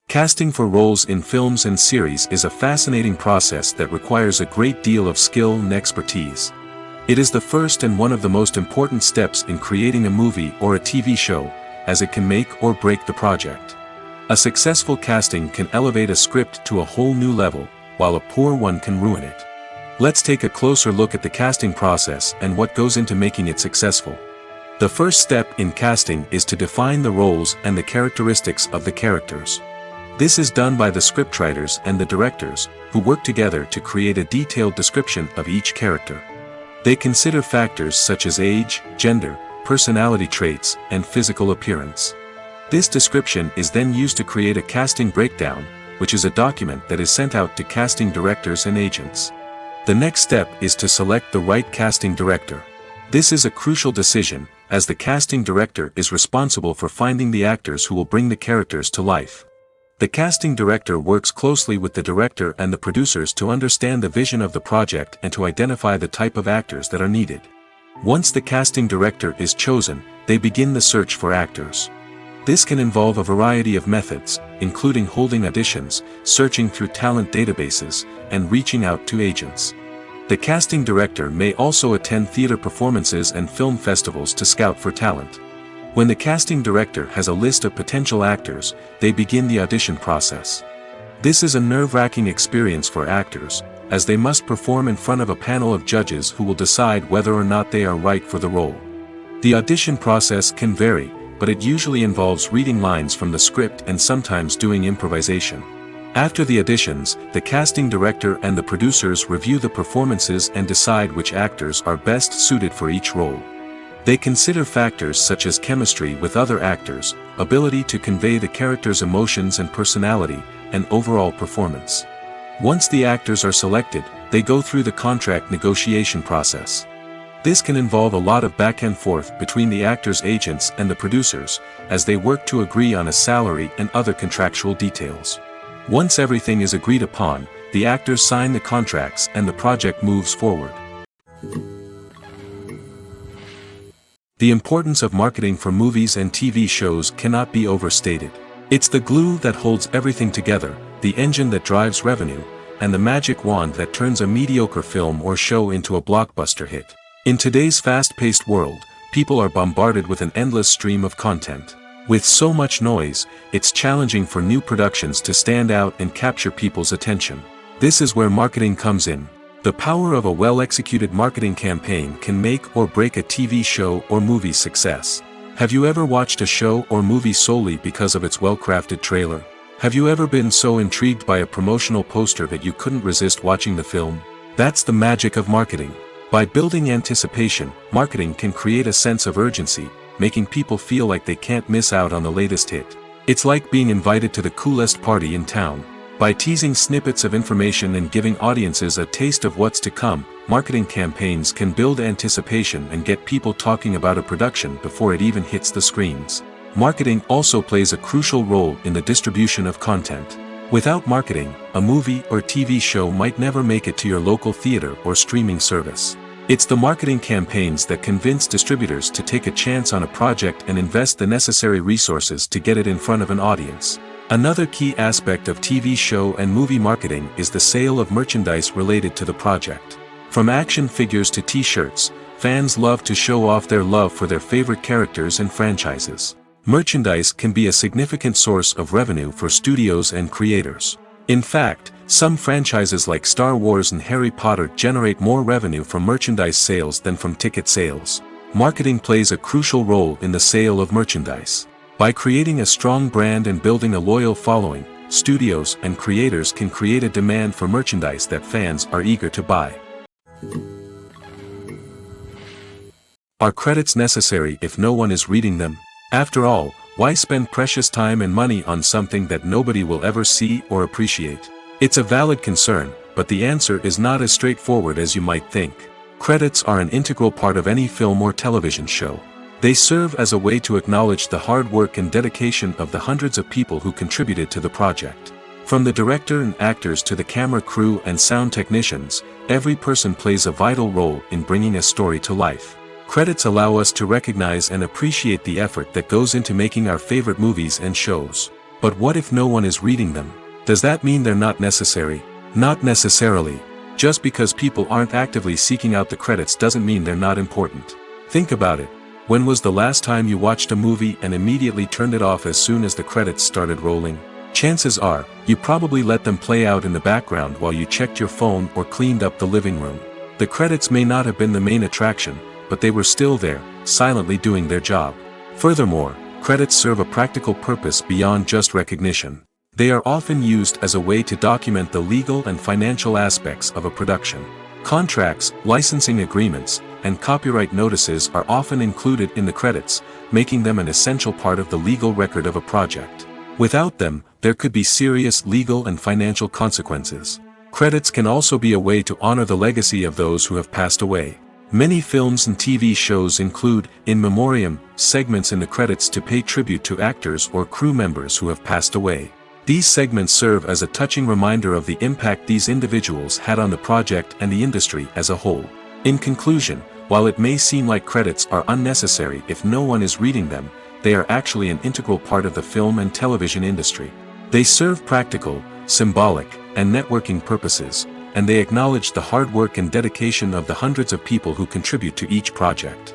Casting for roles in films and series is a fascinating process that requires a great deal of skill and expertise. It is the first and one of the most important steps in creating a movie or a TV show, as it can make or break the project. A successful casting can elevate a script to a whole new level, while a poor one can ruin it. Let's take a closer look at the casting process and what goes into making it successful. The first step in casting is to define the roles and the characteristics of the characters. This is done by the scriptwriters and the directors, who work together to create a detailed description of each character. They consider factors such as age, gender, personality traits, and physical appearance. This description is then used to create a casting breakdown, which is a document that is sent out to casting directors and agents. The next step is to select the right casting director. This is a crucial decision, as the casting director is responsible for finding the actors who will bring the characters to life. The casting director works closely with the director and the producers to understand the vision of the project and to identify the type of actors that are needed. Once the casting director is chosen, they begin the search for actors. This can involve a variety of methods, including holding auditions, searching through talent databases, and reaching out to agents. The casting director may also attend theater performances and film festivals to scout for talent. When the casting director has a list of potential actors, they begin the audition process. This is a nerve-wracking experience for actors, as they must perform in front of a panel of judges who will decide whether or not they are right for the role. The audition process can vary, but it usually involves reading lines from the script and sometimes doing improvisation. After the auditions, the casting director and the producers review the performances and decide which actors are best suited for each role. They consider factors such as chemistry with other actors, ability to convey the character's emotions and personality, and overall performance. Once the actors are selected, they go through the contract negotiation process. This can involve a lot of back and forth between the actors' agents and the producers, as they work to agree on a salary and other contractual details. Once everything is agreed upon, the actors sign the contracts and the project moves forward. The importance of marketing for movies and TV shows cannot be overstated. It's the glue that holds everything together, the engine that drives revenue, and the magic wand that turns a mediocre film or show into a blockbuster hit. In today's fast-paced world, people are bombarded with an endless stream of content. With so much noise, it's challenging for new productions to stand out and capture people's attention. This is where marketing comes in. The power of a well-executed marketing campaign can make or break a TV show or movie's success. Have you ever watched a show or movie solely because of its well-crafted trailer? Have you ever been so intrigued by a promotional poster that you couldn't resist watching the film? That's the magic of marketing. By building anticipation, marketing can create a sense of urgency, making people feel like they can't miss out on the latest hit. It's like being invited to the coolest party in town. By teasing snippets of information and giving audiences a taste of what's to come, marketing campaigns can build anticipation and get people talking about a production before it even hits the screens. Marketing also plays a crucial role in the distribution of content. Without marketing, a movie or TV show might never make it to your local theater or streaming service. It's the marketing campaigns that convince distributors to take a chance on a project and invest the necessary resources to get it in front of an audience. Another key aspect of TV show and movie marketing is the sale of merchandise related to the project. From action figures to t-shirts, fans love to show off their love for their favorite characters and franchises. Merchandise can be a significant source of revenue for studios and creators. In fact, some franchises like Star Wars and Harry Potter generate more revenue from merchandise sales than from ticket sales. Marketing plays a crucial role in the sale of merchandise. By creating a strong brand and building a loyal following, studios and creators can create a demand for merchandise that fans are eager to buy. Are credits necessary if no one is reading them? After all, why spend precious time and money on something that nobody will ever see or appreciate? It's a valid concern, but the answer is not as straightforward as you might think. Credits are an integral part of any film or television show. They serve as a way to acknowledge the hard work and dedication of the hundreds of people who contributed to the project. From the director and actors to the camera crew and sound technicians, every person plays a vital role in bringing a story to life. Credits allow us to recognize and appreciate the effort that goes into making our favorite movies and shows. But what if no one is reading them? Does that mean they're not necessary? Not necessarily. Just because people aren't actively seeking out the credits doesn't mean they're not important. Think about it. When was the last time you watched a movie and immediately turned it off as soon as the credits started rolling? Chances are, you probably let them play out in the background while you checked your phone or cleaned up the living room. The credits may not have been the main attraction, but they were still there, silently doing their job. Furthermore, credits serve a practical purpose beyond just recognition. They are often used as a way to document the legal and financial aspects of a production. Contracts, licensing agreements, and copyright notices are often included in the credits, making them an essential part of the legal record of a project. Without them, there could be serious legal and financial consequences. Credits can also be a way to honor the legacy of those who have passed away. Many films and TV shows include, in memoriam, segments in the credits to pay tribute to actors or crew members who have passed away. These segments serve as a touching reminder of the impact these individuals had on the project and the industry as a whole. In conclusion, while it may seem like credits are unnecessary if no one is reading them, they are actually an integral part of the film and television industry. They serve practical, symbolic, and networking purposes, and they acknowledge the hard work and dedication of the hundreds of people who contribute to each project.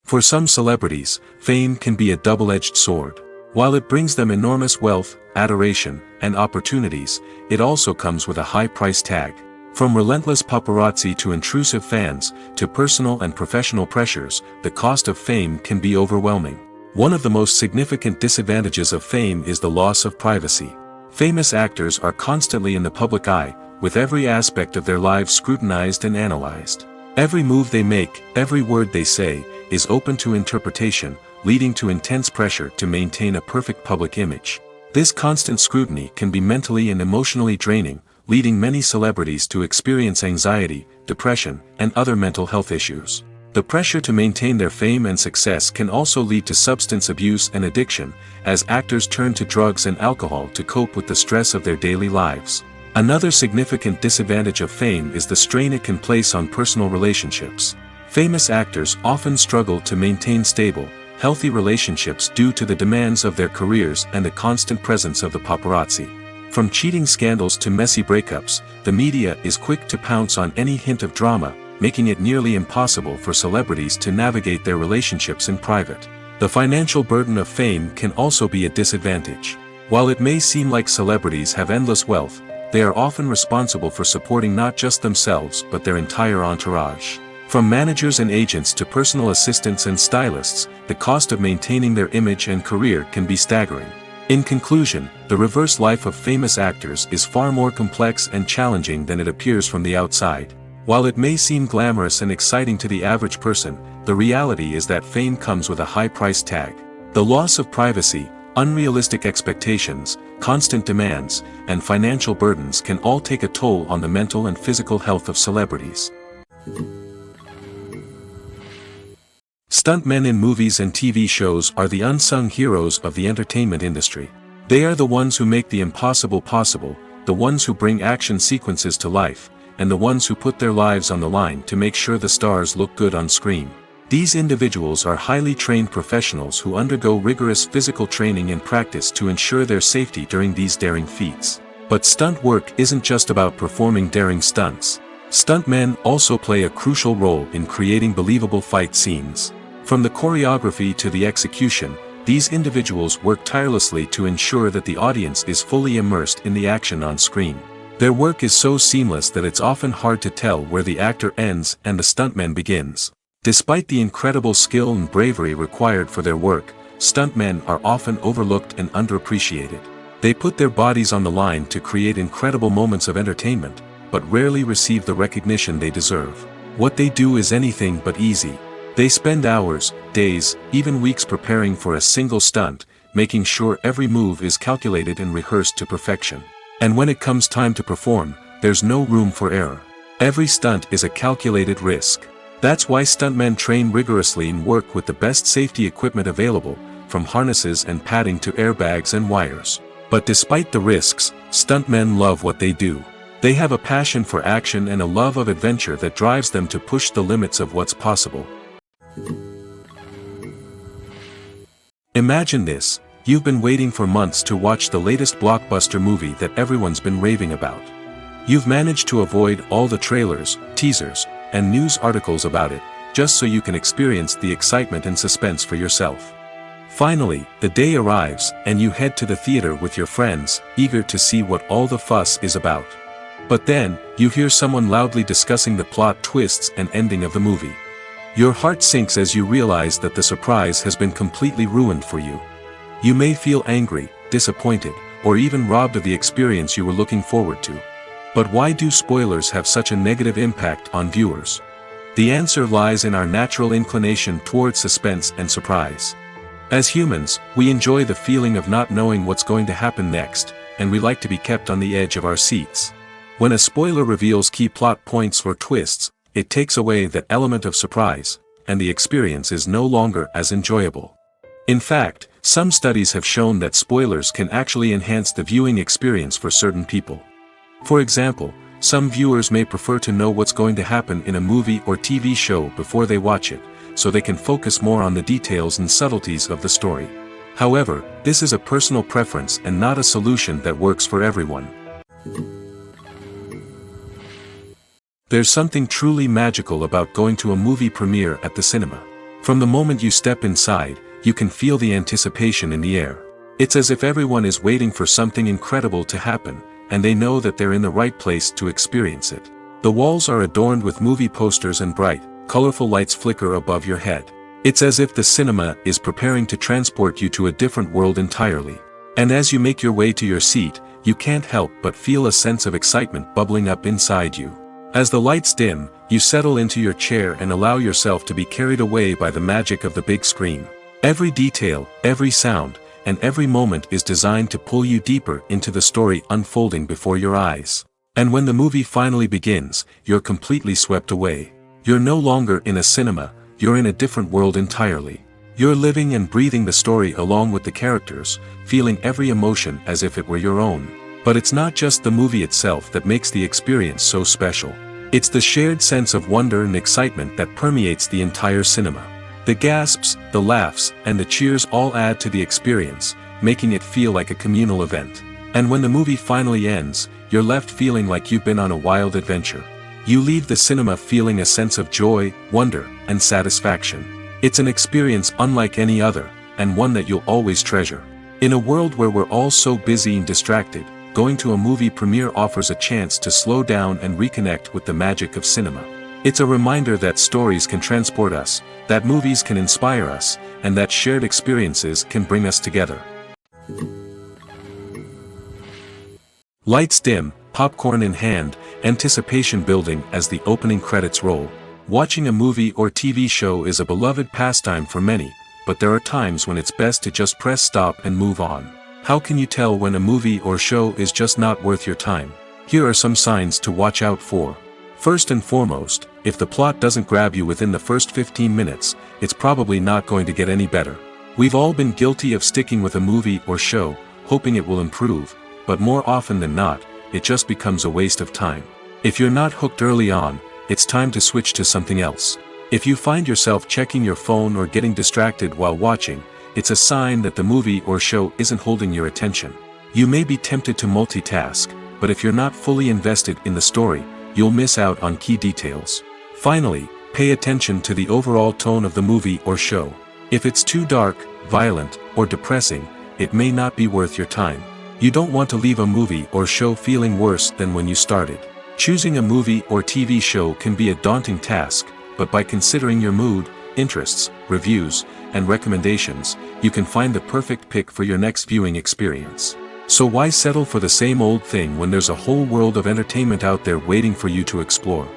For some celebrities, fame can be a double-edged sword. While it brings them enormous wealth, adoration, and opportunities, it also comes with a high price tag. From relentless paparazzi to intrusive fans, to personal and professional pressures, the cost of fame can be overwhelming. One of the most significant disadvantages of fame is the loss of privacy. Famous actors are constantly in the public eye, with every aspect of their lives scrutinized and analyzed. Every move they make, every word they say, is open to interpretation, leading to intense pressure to maintain a perfect public image. This constant scrutiny can be mentally and emotionally draining, leading many celebrities to experience anxiety, depression, and other mental health issues. The pressure to maintain their fame and success can also lead to substance abuse and addiction, as actors turn to drugs and alcohol to cope with the stress of their daily lives. Another significant disadvantage of fame is the strain it can place on personal relationships. Famous actors often struggle to maintain stable, healthy relationships due to the demands of their careers and the constant presence of the paparazzi. From cheating scandals to messy breakups, the media is quick to pounce on any hint of drama, making it nearly impossible for celebrities to navigate their relationships in private. The financial burden of fame can also be a disadvantage. While it may seem like celebrities have endless wealth, they are often responsible for supporting not just themselves but their entire entourage. From managers and agents to personal assistants and stylists, the cost of maintaining their image and career can be staggering. In conclusion, the reverse life of famous actors is far more complex and challenging than it appears from the outside. While it may seem glamorous and exciting to the average person, the reality is that fame comes with a high price tag. The loss of privacy, unrealistic expectations, constant demands, and financial burdens can all take a toll on the mental and physical health of celebrities. Stuntmen in movies and TV shows are the unsung heroes of the entertainment industry. They are the ones who make the impossible possible, the ones who bring action sequences to life, and the ones who put their lives on the line to make sure the stars look good on screen. These individuals are highly trained professionals who undergo rigorous physical training and practice to ensure their safety during these daring feats. But stunt work isn't just about performing daring stunts. Stuntmen also play a crucial role in creating believable fight scenes. From the choreography to the execution, these individuals work tirelessly to ensure that the audience is fully immersed in the action on screen. Their work is so seamless that it's often hard to tell where the actor ends and the stuntman begins. Despite the incredible skill and bravery required for their work, stuntmen are often overlooked and underappreciated. They put their bodies on the line to create incredible moments of entertainment, but rarely receive the recognition they deserve. What they do is anything but easy. They spend hours, days, even weeks preparing for a single stunt, making sure every move is calculated and rehearsed to perfection. And when it comes time to perform, there's no room for error. Every stunt is a calculated risk. That's why stuntmen train rigorously and work with the best safety equipment available, from harnesses and padding to airbags and wires. But despite the risks, stuntmen love what they do. They have a passion for action and a love of adventure that drives them to push the limits of what's possible. Imagine this: you've been waiting for months to watch the latest blockbuster movie that everyone's been raving about. You've managed to avoid all the trailers, teasers, and news articles about it, just so you can experience the excitement and suspense for yourself. Finally, the day arrives, and you head to the theater with your friends, eager to see what all the fuss is about. But then, you hear someone loudly discussing the plot twists and ending of the movie. Your heart sinks as you realize that the surprise has been completely ruined for you. You may feel angry, disappointed, or even robbed of the experience you were looking forward to. But why do spoilers have such a negative impact on viewers? The answer lies in our natural inclination towards suspense and surprise. As humans, we enjoy the feeling of not knowing what's going to happen next, and we like to be kept on the edge of our seats. When a spoiler reveals key plot points or twists, it takes away that element of surprise, and the experience is no longer as enjoyable. In fact, some studies have shown that spoilers can actually enhance the viewing experience for certain people. For example, some viewers may prefer to know what's going to happen in a movie or TV show before they watch it, so they can focus more on the details and subtleties of the story. However, this is a personal preference and not a solution that works for everyone. There's something truly magical about going to a movie premiere at the cinema. From the moment you step inside, you can feel the anticipation in the air. It's as if everyone is waiting for something incredible to happen, and they know that they're in the right place to experience it. The walls are adorned with movie posters and bright, colorful lights flicker above your head. It's as if the cinema is preparing to transport you to a different world entirely. And as you make your way to your seat, you can't help but feel a sense of excitement bubbling up inside you. As the lights dim, you settle into your chair and allow yourself to be carried away by the magic of the big screen. Every detail, every sound, and every moment is designed to pull you deeper into the story unfolding before your eyes. And when the movie finally begins, you're completely swept away. You're no longer in a cinema, you're in a different world entirely. You're living and breathing the story along with the characters, feeling every emotion as if it were your own. But it's not just the movie itself that makes the experience so special. It's the shared sense of wonder and excitement that permeates the entire cinema. The gasps, the laughs, and the cheers all add to the experience, making it feel like a communal event. And when the movie finally ends, you're left feeling like you've been on a wild adventure. You leave the cinema feeling a sense of joy, wonder, and satisfaction. It's an experience unlike any other, and one that you'll always treasure. In a world where we're all so busy and distracted, going to a movie premiere offers a chance to slow down and reconnect with the magic of cinema. It's a reminder that stories can transport us, that movies can inspire us, and that shared experiences can bring us together. Lights dim, popcorn in hand, anticipation building as the opening credits roll. Watching a movie or TV show is a beloved pastime for many, but there are times when it's best to just press stop and move on. How can you tell when a movie or show is just not worth your time? Here are some signs to watch out for. First and foremost, if the plot doesn't grab you within the first 15 minutes, it's probably not going to get any better. We've all been guilty of sticking with a movie or show, hoping it will improve, but more often than not, it just becomes a waste of time. If you're not hooked early on, it's time to switch to something else. If you find yourself checking your phone or getting distracted while watching, it's a sign that the movie or show isn't holding your attention. You may be tempted to multitask, but if you're not fully invested in the story, you'll miss out on key details. Finally, pay attention to the overall tone of the movie or show. If it's too dark, violent, or depressing, it may not be worth your time. You don't want to leave a movie or show feeling worse than when you started. Choosing a movie or TV show can be a daunting task, but by considering your mood, interests, reviews, and recommendations, you can find the perfect pick for your next viewing experience. So why settle for the same old thing when there's a whole world of entertainment out there waiting for you to explore?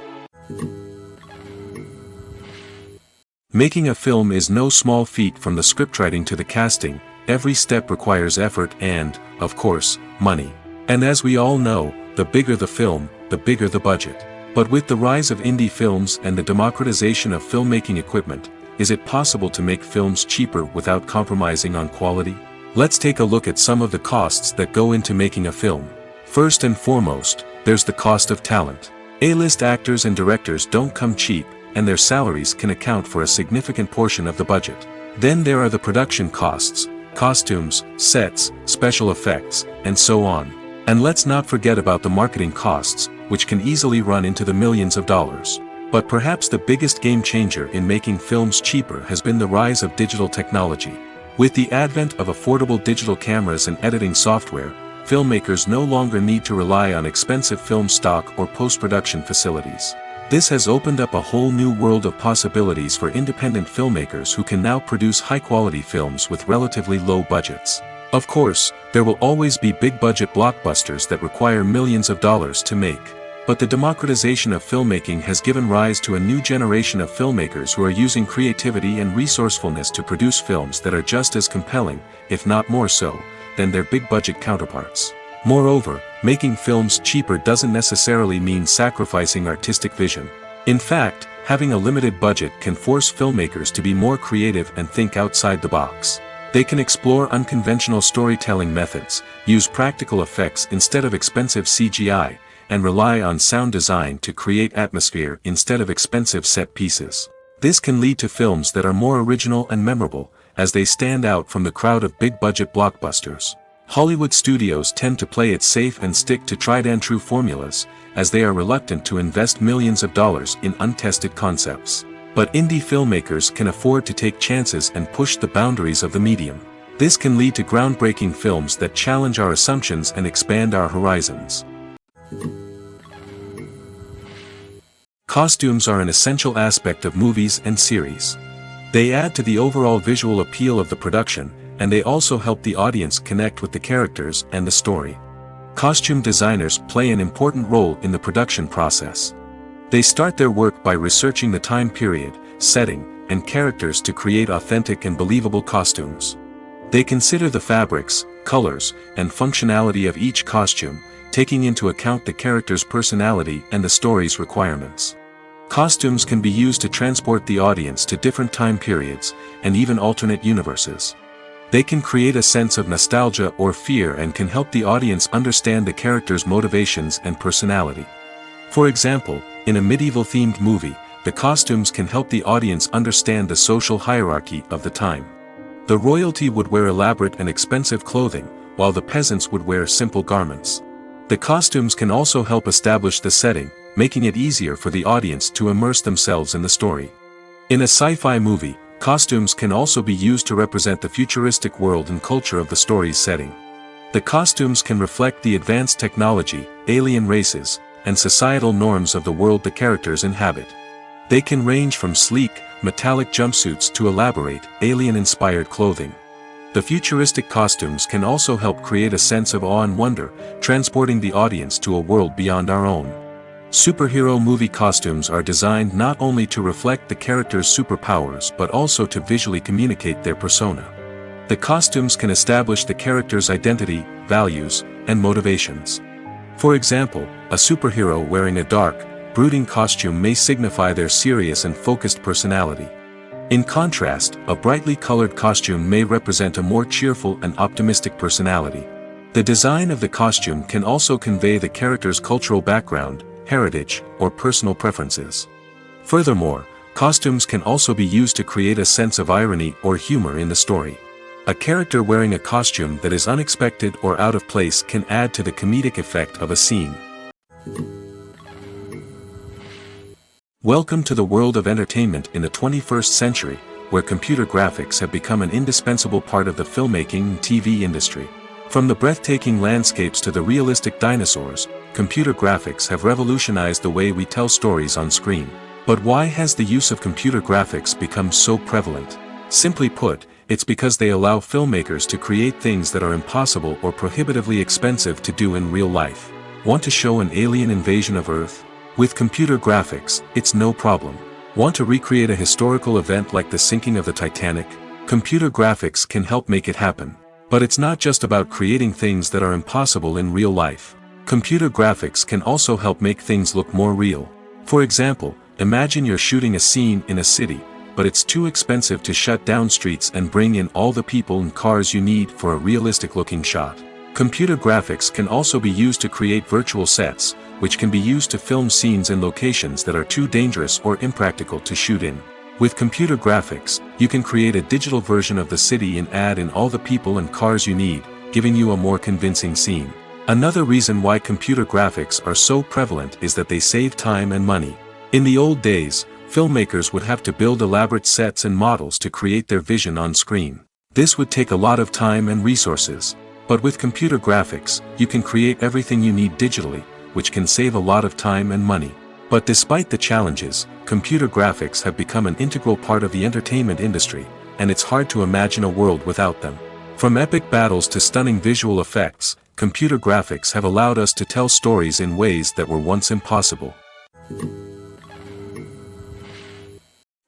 Making a film is no small feat. From the scriptwriting to the casting, every step requires effort and, of course, money. And as we all know, the bigger the film, the bigger the budget. But with the rise of indie films and the democratization of filmmaking equipment, is it possible to make films cheaper without compromising on quality? Let's take a look at some of the costs that go into making a film. First and foremost, there's the cost of talent. A-list actors and directors don't come cheap, and their salaries can account for a significant portion of the budget. Then there are the production costs, costumes, sets, special effects, and so on. And let's not forget about the marketing costs, which can easily run into the millions of dollars. But perhaps the biggest game changer in making films cheaper has been the rise of digital technology. With the advent of affordable digital cameras and editing software, filmmakers no longer need to rely on expensive film stock or post-production facilities. This has opened up a whole new world of possibilities for independent filmmakers who can now produce high-quality films with relatively low budgets. Of course, there will always be big-budget blockbusters that require millions of dollars to make. But the democratization of filmmaking has given rise to a new generation of filmmakers who are using creativity and resourcefulness to produce films that are just as compelling, if not more so, than their big-budget counterparts. Moreover, making films cheaper doesn't necessarily mean sacrificing artistic vision. In fact, having a limited budget can force filmmakers to be more creative and think outside the box. They can explore unconventional storytelling methods, use practical effects instead of expensive CGI, and rely on sound design to create atmosphere instead of expensive set pieces. This can lead to films that are more original and memorable, as they stand out from the crowd of big-budget blockbusters. Hollywood studios tend to play it safe and stick to tried-and-true formulas, as they are reluctant to invest millions of dollars in untested concepts. But indie filmmakers can afford to take chances and push the boundaries of the medium. This can lead to groundbreaking films that challenge our assumptions and expand our horizons. Costumes are an essential aspect of movies and series. They add to the overall visual appeal of the production, and they also help the audience connect with the characters and the story. Costume designers play an important role in the production process. They start their work by researching the time period, setting, and characters to create authentic and believable costumes. They consider the fabrics, colors, and functionality of each costume, taking into account the character's personality and the story's requirements. Costumes can be used to transport the audience to different time periods, and even alternate universes. They can create a sense of nostalgia or fear and can help the audience understand the character's motivations and personality. For example, in a medieval-themed movie, the costumes can help the audience understand the social hierarchy of the time. The royalty would wear elaborate and expensive clothing, while the peasants would wear simple garments. The costumes can also help establish the setting, making it easier for the audience to immerse themselves in the story. In a sci-fi movie, costumes can also be used to represent the futuristic world and culture of the story's setting. The costumes can reflect the advanced technology, alien races, and societal norms of the world the characters inhabit. They can range from sleek, metallic jumpsuits to elaborate, alien-inspired clothing. The futuristic costumes can also help create a sense of awe and wonder, transporting the audience to a world beyond our own. Superhero movie costumes are designed not only to reflect the character's superpowers but also to visually communicate their persona. The costumes can establish the character's identity, values, and motivations. For example, a superhero wearing a dark, brooding costume may signify their serious and focused personality. In contrast, a brightly colored costume may represent a more cheerful and optimistic personality. The design of the costume can also convey the character's cultural background, heritage, or personal preferences. Furthermore, costumes can also be used to create a sense of irony or humor in the story. A character wearing a costume that is unexpected or out of place can add to the comedic effect of a scene. Welcome to the world of entertainment in the 21st century, where computer graphics have become an indispensable part of the filmmaking and TV industry. From the breathtaking landscapes to the realistic dinosaurs, computer graphics have revolutionized the way we tell stories on screen. But why has the use of computer graphics become so prevalent? Simply put, it's because they allow filmmakers to create things that are impossible or prohibitively expensive to do in real life. Want to show an alien invasion of Earth? With computer graphics, it's no problem. Want to recreate a historical event like the sinking of the Titanic? Computer graphics can help make it happen. But it's not just about creating things that are impossible in real life. Computer graphics can also help make things look more real. For example, imagine you're shooting a scene in a city, but it's too expensive to shut down streets and bring in all the people and cars you need for a realistic-looking shot. Computer graphics can also be used to create virtual sets, which can be used to film scenes in locations that are too dangerous or impractical to shoot in. With computer graphics, you can create a digital version of the city and add in all the people and cars you need, giving you a more convincing scene. Another reason why computer graphics are so prevalent is that they save time and money. In the old days, filmmakers would have to build elaborate sets and models to create their vision on screen. This would take a lot of time and resources. But with computer graphics, you can create everything you need digitally, which can save a lot of time and money. But despite the challenges, computer graphics have become an integral part of the entertainment industry, and it's hard to imagine a world without them. From epic battles to stunning visual effects, computer graphics have allowed us to tell stories in ways that were once impossible.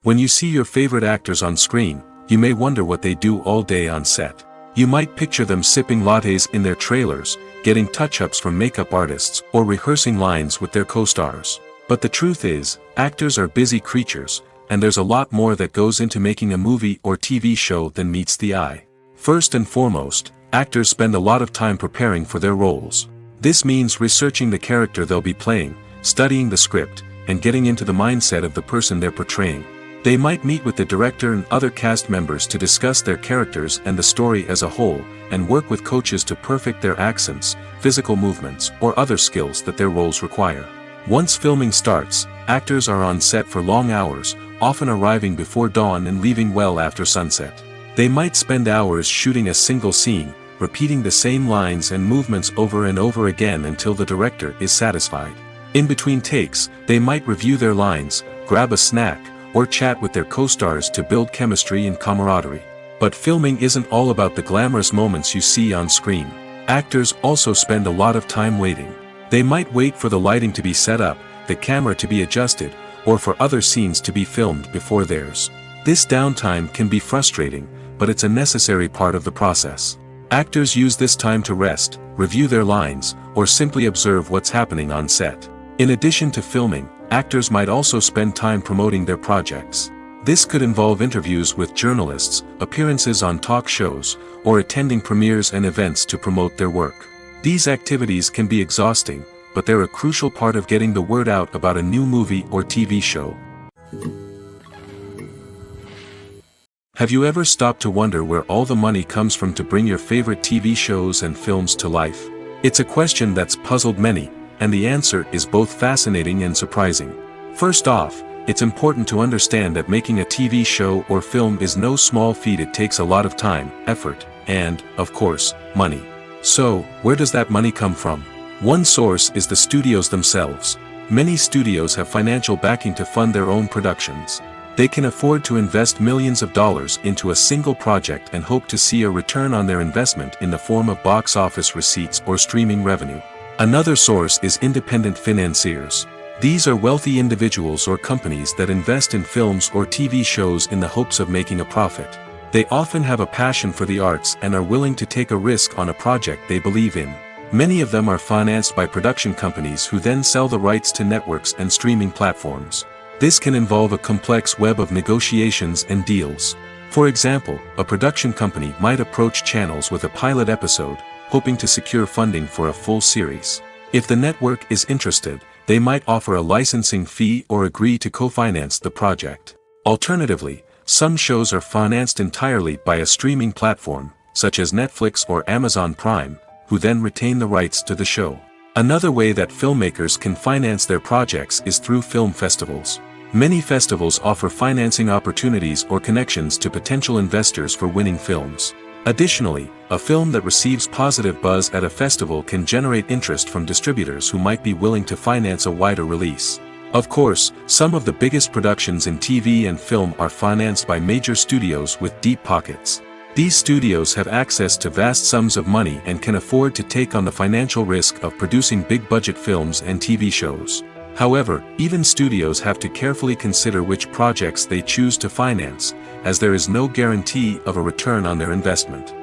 When you see your favorite actors on screen, you may wonder what they do all day on set. You might picture them sipping lattes in their trailers, getting touch-ups from makeup artists, or rehearsing lines with their co-stars. But the truth is, actors are busy creatures, and there's a lot more that goes into making a movie or TV show than meets the eye. First and foremost, actors spend a lot of time preparing for their roles. This means researching the character they'll be playing, studying the script, and getting into the mindset of the person they're portraying. They might meet with the director and other cast members to discuss their characters and the story as a whole, and work with coaches to perfect their accents, physical movements, or other skills that their roles require. Once filming starts, actors are on set for long hours, often arriving before dawn and leaving well after sunset. They might spend hours shooting a single scene, repeating the same lines and movements over and over again until the director is satisfied. In between takes, they might review their lines, grab a snack, or chat with their co-stars to build chemistry and camaraderie. But filming isn't all about the glamorous moments you see on screen. Actors also spend a lot of time waiting. They might wait for the lighting to be set up, the camera to be adjusted, or for other scenes to be filmed before theirs. This downtime can be frustrating, but it's a necessary part of the process. Actors use this time to rest, review their lines, or simply observe what's happening on set. In addition to filming, actors might also spend time promoting their projects. This could involve interviews with journalists, appearances on talk shows, or attending premieres and events to promote their work. These activities can be exhausting, but they're a crucial part of getting the word out about a new movie or TV show. Have you ever stopped to wonder where all the money comes from to bring your favorite TV shows and films to life? It's a question that's puzzled many, and the answer is both fascinating and surprising. First off, it's important to understand that making a TV show or film is no small feat. It takes a lot of time, effort, and, of course, money. So, where does that money come from? One source is the studios themselves. Many studios have financial backing to fund their own productions. They can afford to invest millions of dollars into a single project and hope to see a return on their investment in the form of box office receipts or streaming revenue. Another source is independent financiers. These are wealthy individuals or companies that invest in films or TV shows in the hopes of making a profit. They often have a passion for the arts and are willing to take a risk on a project they believe in. Many of them are financed by production companies who then sell the rights to networks and streaming platforms. This can involve a complex web of negotiations and deals. For example, a production company might approach channels with a pilot episode, hoping to secure funding for a full series. If the network is interested, they might offer a licensing fee or agree to co-finance the project. Alternatively, some shows are financed entirely by a streaming platform, such as Netflix or Amazon Prime, who then retain the rights to the show. Another way that filmmakers can finance their projects is through film festivals. Many festivals offer financing opportunities or connections to potential investors for winning films. Additionally, a film that receives positive buzz at a festival can generate interest from distributors who might be willing to finance a wider release. Of course, some of the biggest productions in TV and film are financed by major studios with deep pockets. These studios have access to vast sums of money and can afford to take on the financial risk of producing big-budget films and TV shows. However, even studios have to carefully consider which projects they choose to finance, as there is no guarantee of a return on their investment.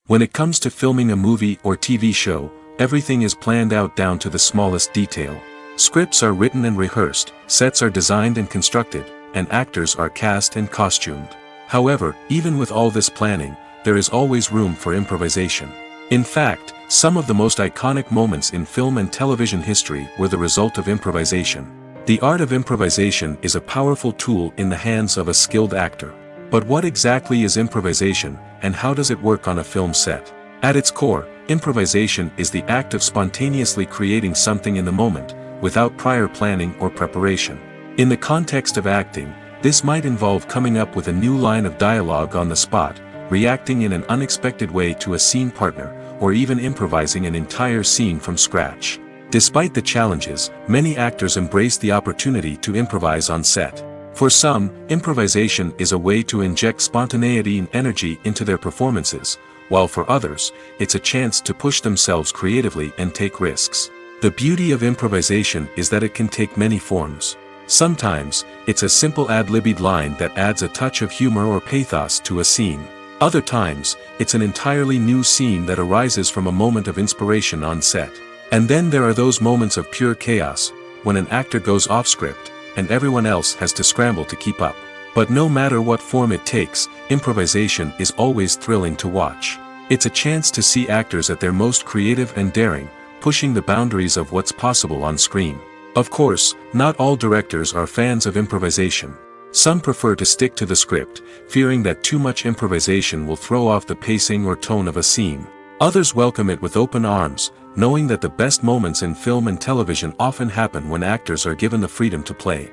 When it comes to filming a movie or TV show, everything is planned out down to the smallest detail. Scripts are written and rehearsed, sets are designed and constructed, and actors are cast and costumed. However, even with all this planning, there is always room for improvisation. In fact, some of the most iconic moments in film and television history were the result of improvisation. The art of improvisation is a powerful tool in the hands of a skilled actor. But what exactly is improvisation, and how does it work on a film set? At its core, improvisation is the act of spontaneously creating something in the moment, without prior planning or preparation. In the context of acting, this might involve coming up with a new line of dialogue on the spot, reacting in an unexpected way to a scene partner, or even improvising an entire scene from scratch. Despite the challenges, many actors embrace the opportunity to improvise on set. For some, improvisation is a way to inject spontaneity and energy into their performances, while for others, it's a chance to push themselves creatively and take risks. The beauty of improvisation is that it can take many forms. Sometimes, it's a simple ad-libbed line that adds a touch of humor or pathos to a scene. Other times, it's an entirely new scene that arises from a moment of inspiration on set. And then there are those moments of pure chaos, when an actor goes off script, and everyone else has to scramble to keep up. But no matter what form it takes, improvisation is always thrilling to watch. It's a chance to see actors at their most creative and daring, pushing the boundaries of what's possible on screen. Of course, not all directors are fans of improvisation. Some prefer to stick to the script, fearing that too much improvisation will throw off the pacing or tone of a scene. Others welcome it with open arms, knowing that the best moments in film and television often happen when actors are given the freedom to play.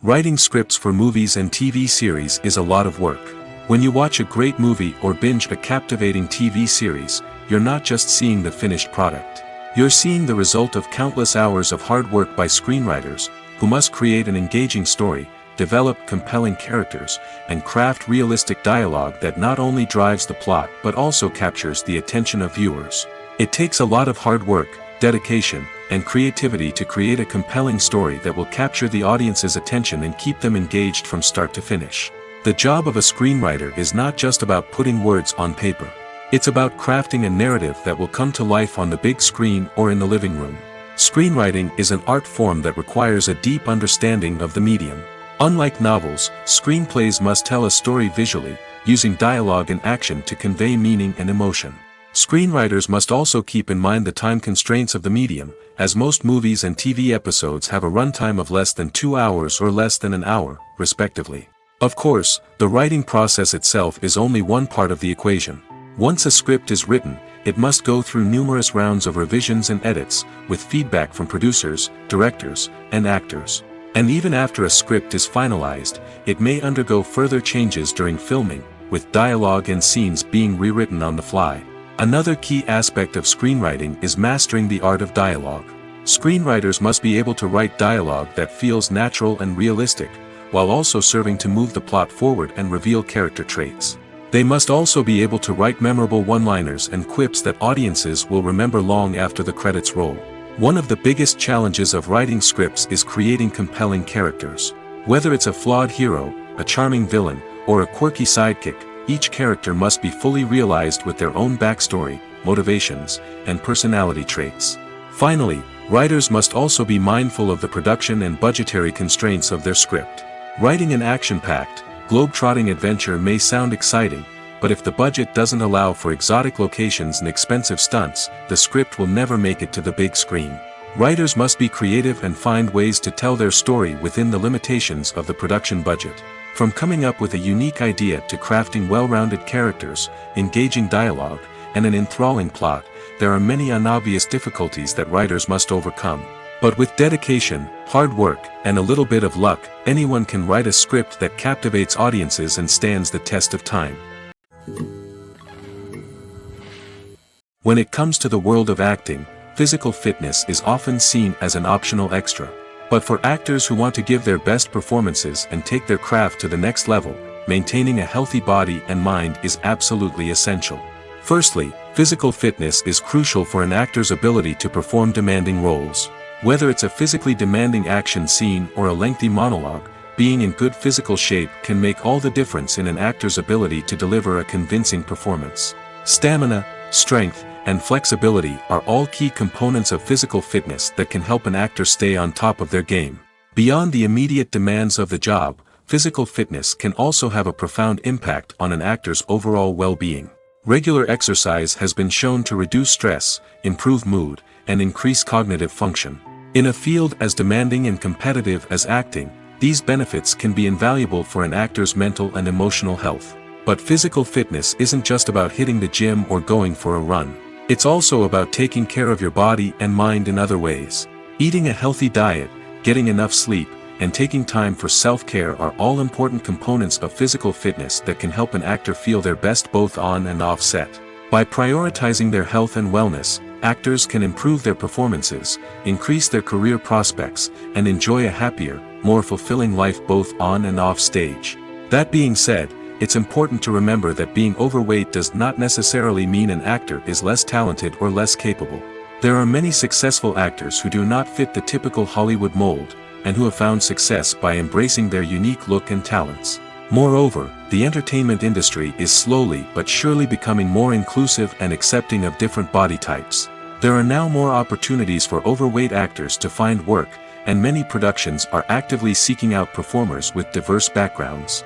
Writing scripts for movies and TV series is a lot of work. When you watch a great movie or binge a captivating TV series, you're not just seeing the finished product. You're seeing the result of countless hours of hard work by screenwriters, who must create an engaging story, develop compelling characters, and craft realistic dialogue that not only drives the plot but also captures the attention of viewers. It takes a lot of hard work, dedication, and creativity to create a compelling story that will capture the audience's attention and keep them engaged from start to finish. The job of a screenwriter is not just about putting words on paper. It's about crafting a narrative that will come to life on the big screen or in the living room. Screenwriting is an art form that requires a deep understanding of the medium. Unlike novels, screenplays must tell a story visually, using dialogue and action to convey meaning and emotion. Screenwriters must also keep in mind the time constraints of the medium, as most movies and TV episodes have a runtime of less than 2 hours or less than an hour, respectively. Of course, the writing process itself is only one part of the equation. Once a script is written, it must go through numerous rounds of revisions and edits, with feedback from producers, directors, and actors. And even after a script is finalized, it may undergo further changes during filming, with dialogue and scenes being rewritten on the fly. Another key aspect of screenwriting is mastering the art of dialogue. Screenwriters must be able to write dialogue that feels natural and realistic, while also serving to move the plot forward and reveal character traits. They must also be able to write memorable one-liners and quips that audiences will remember long after the credits roll. One of the biggest challenges of writing scripts is creating compelling characters. Whether it's a flawed hero, a charming villain, or a quirky sidekick, each character must be fully realized with their own backstory, motivations, and personality traits. Finally, writers must also be mindful of the production and budgetary constraints of their script. Writing an action-packed, globe-trotting adventure may sound exciting, but if the budget doesn't allow for exotic locations and expensive stunts, the script will never make it to the big screen. Writers must be creative and find ways to tell their story within the limitations of the production budget. From coming up with a unique idea to crafting well-rounded characters, engaging dialogue, and an enthralling plot, there are many unobvious difficulties that writers must overcome. But with dedication, hard work, and a little bit of luck, anyone can write a script that captivates audiences and stands the test of time. When it comes to the world of acting, physical fitness is often seen as an optional extra. But for actors who want to give their best performances and take their craft to the next level, maintaining a healthy body and mind is absolutely essential. Firstly, physical fitness is crucial for an actor's ability to perform demanding roles. Whether it's a physically demanding action scene or a lengthy monologue, being in good physical shape can make all the difference in an actor's ability to deliver a convincing performance. Stamina, strength, and flexibility are all key components of physical fitness that can help an actor stay on top of their game. Beyond the immediate demands of the job, physical fitness can also have a profound impact on an actor's overall well-being. Regular exercise has been shown to reduce stress, improve mood, and increase cognitive function. In a field as demanding and competitive as acting, these benefits can be invaluable for an actor's mental and emotional health. But physical fitness isn't just about hitting the gym or going for a run. It's also about taking care of your body and mind in other ways. Eating a healthy diet, getting enough sleep, and taking time for self-care are all important components of physical fitness that can help an actor feel their best both on and off set. By prioritizing their health and wellness, actors can improve their performances, increase their career prospects, and enjoy a happier, more fulfilling life both on and off stage. That being said, it's important to remember that being overweight does not necessarily mean an actor is less talented or less capable. There are many successful actors who do not fit the typical Hollywood mold, and who have found success by embracing their unique look and talents. Moreover, the entertainment industry is slowly but surely becoming more inclusive and accepting of different body types. There are now more opportunities for overweight actors to find work, and many productions are actively seeking out performers with diverse backgrounds.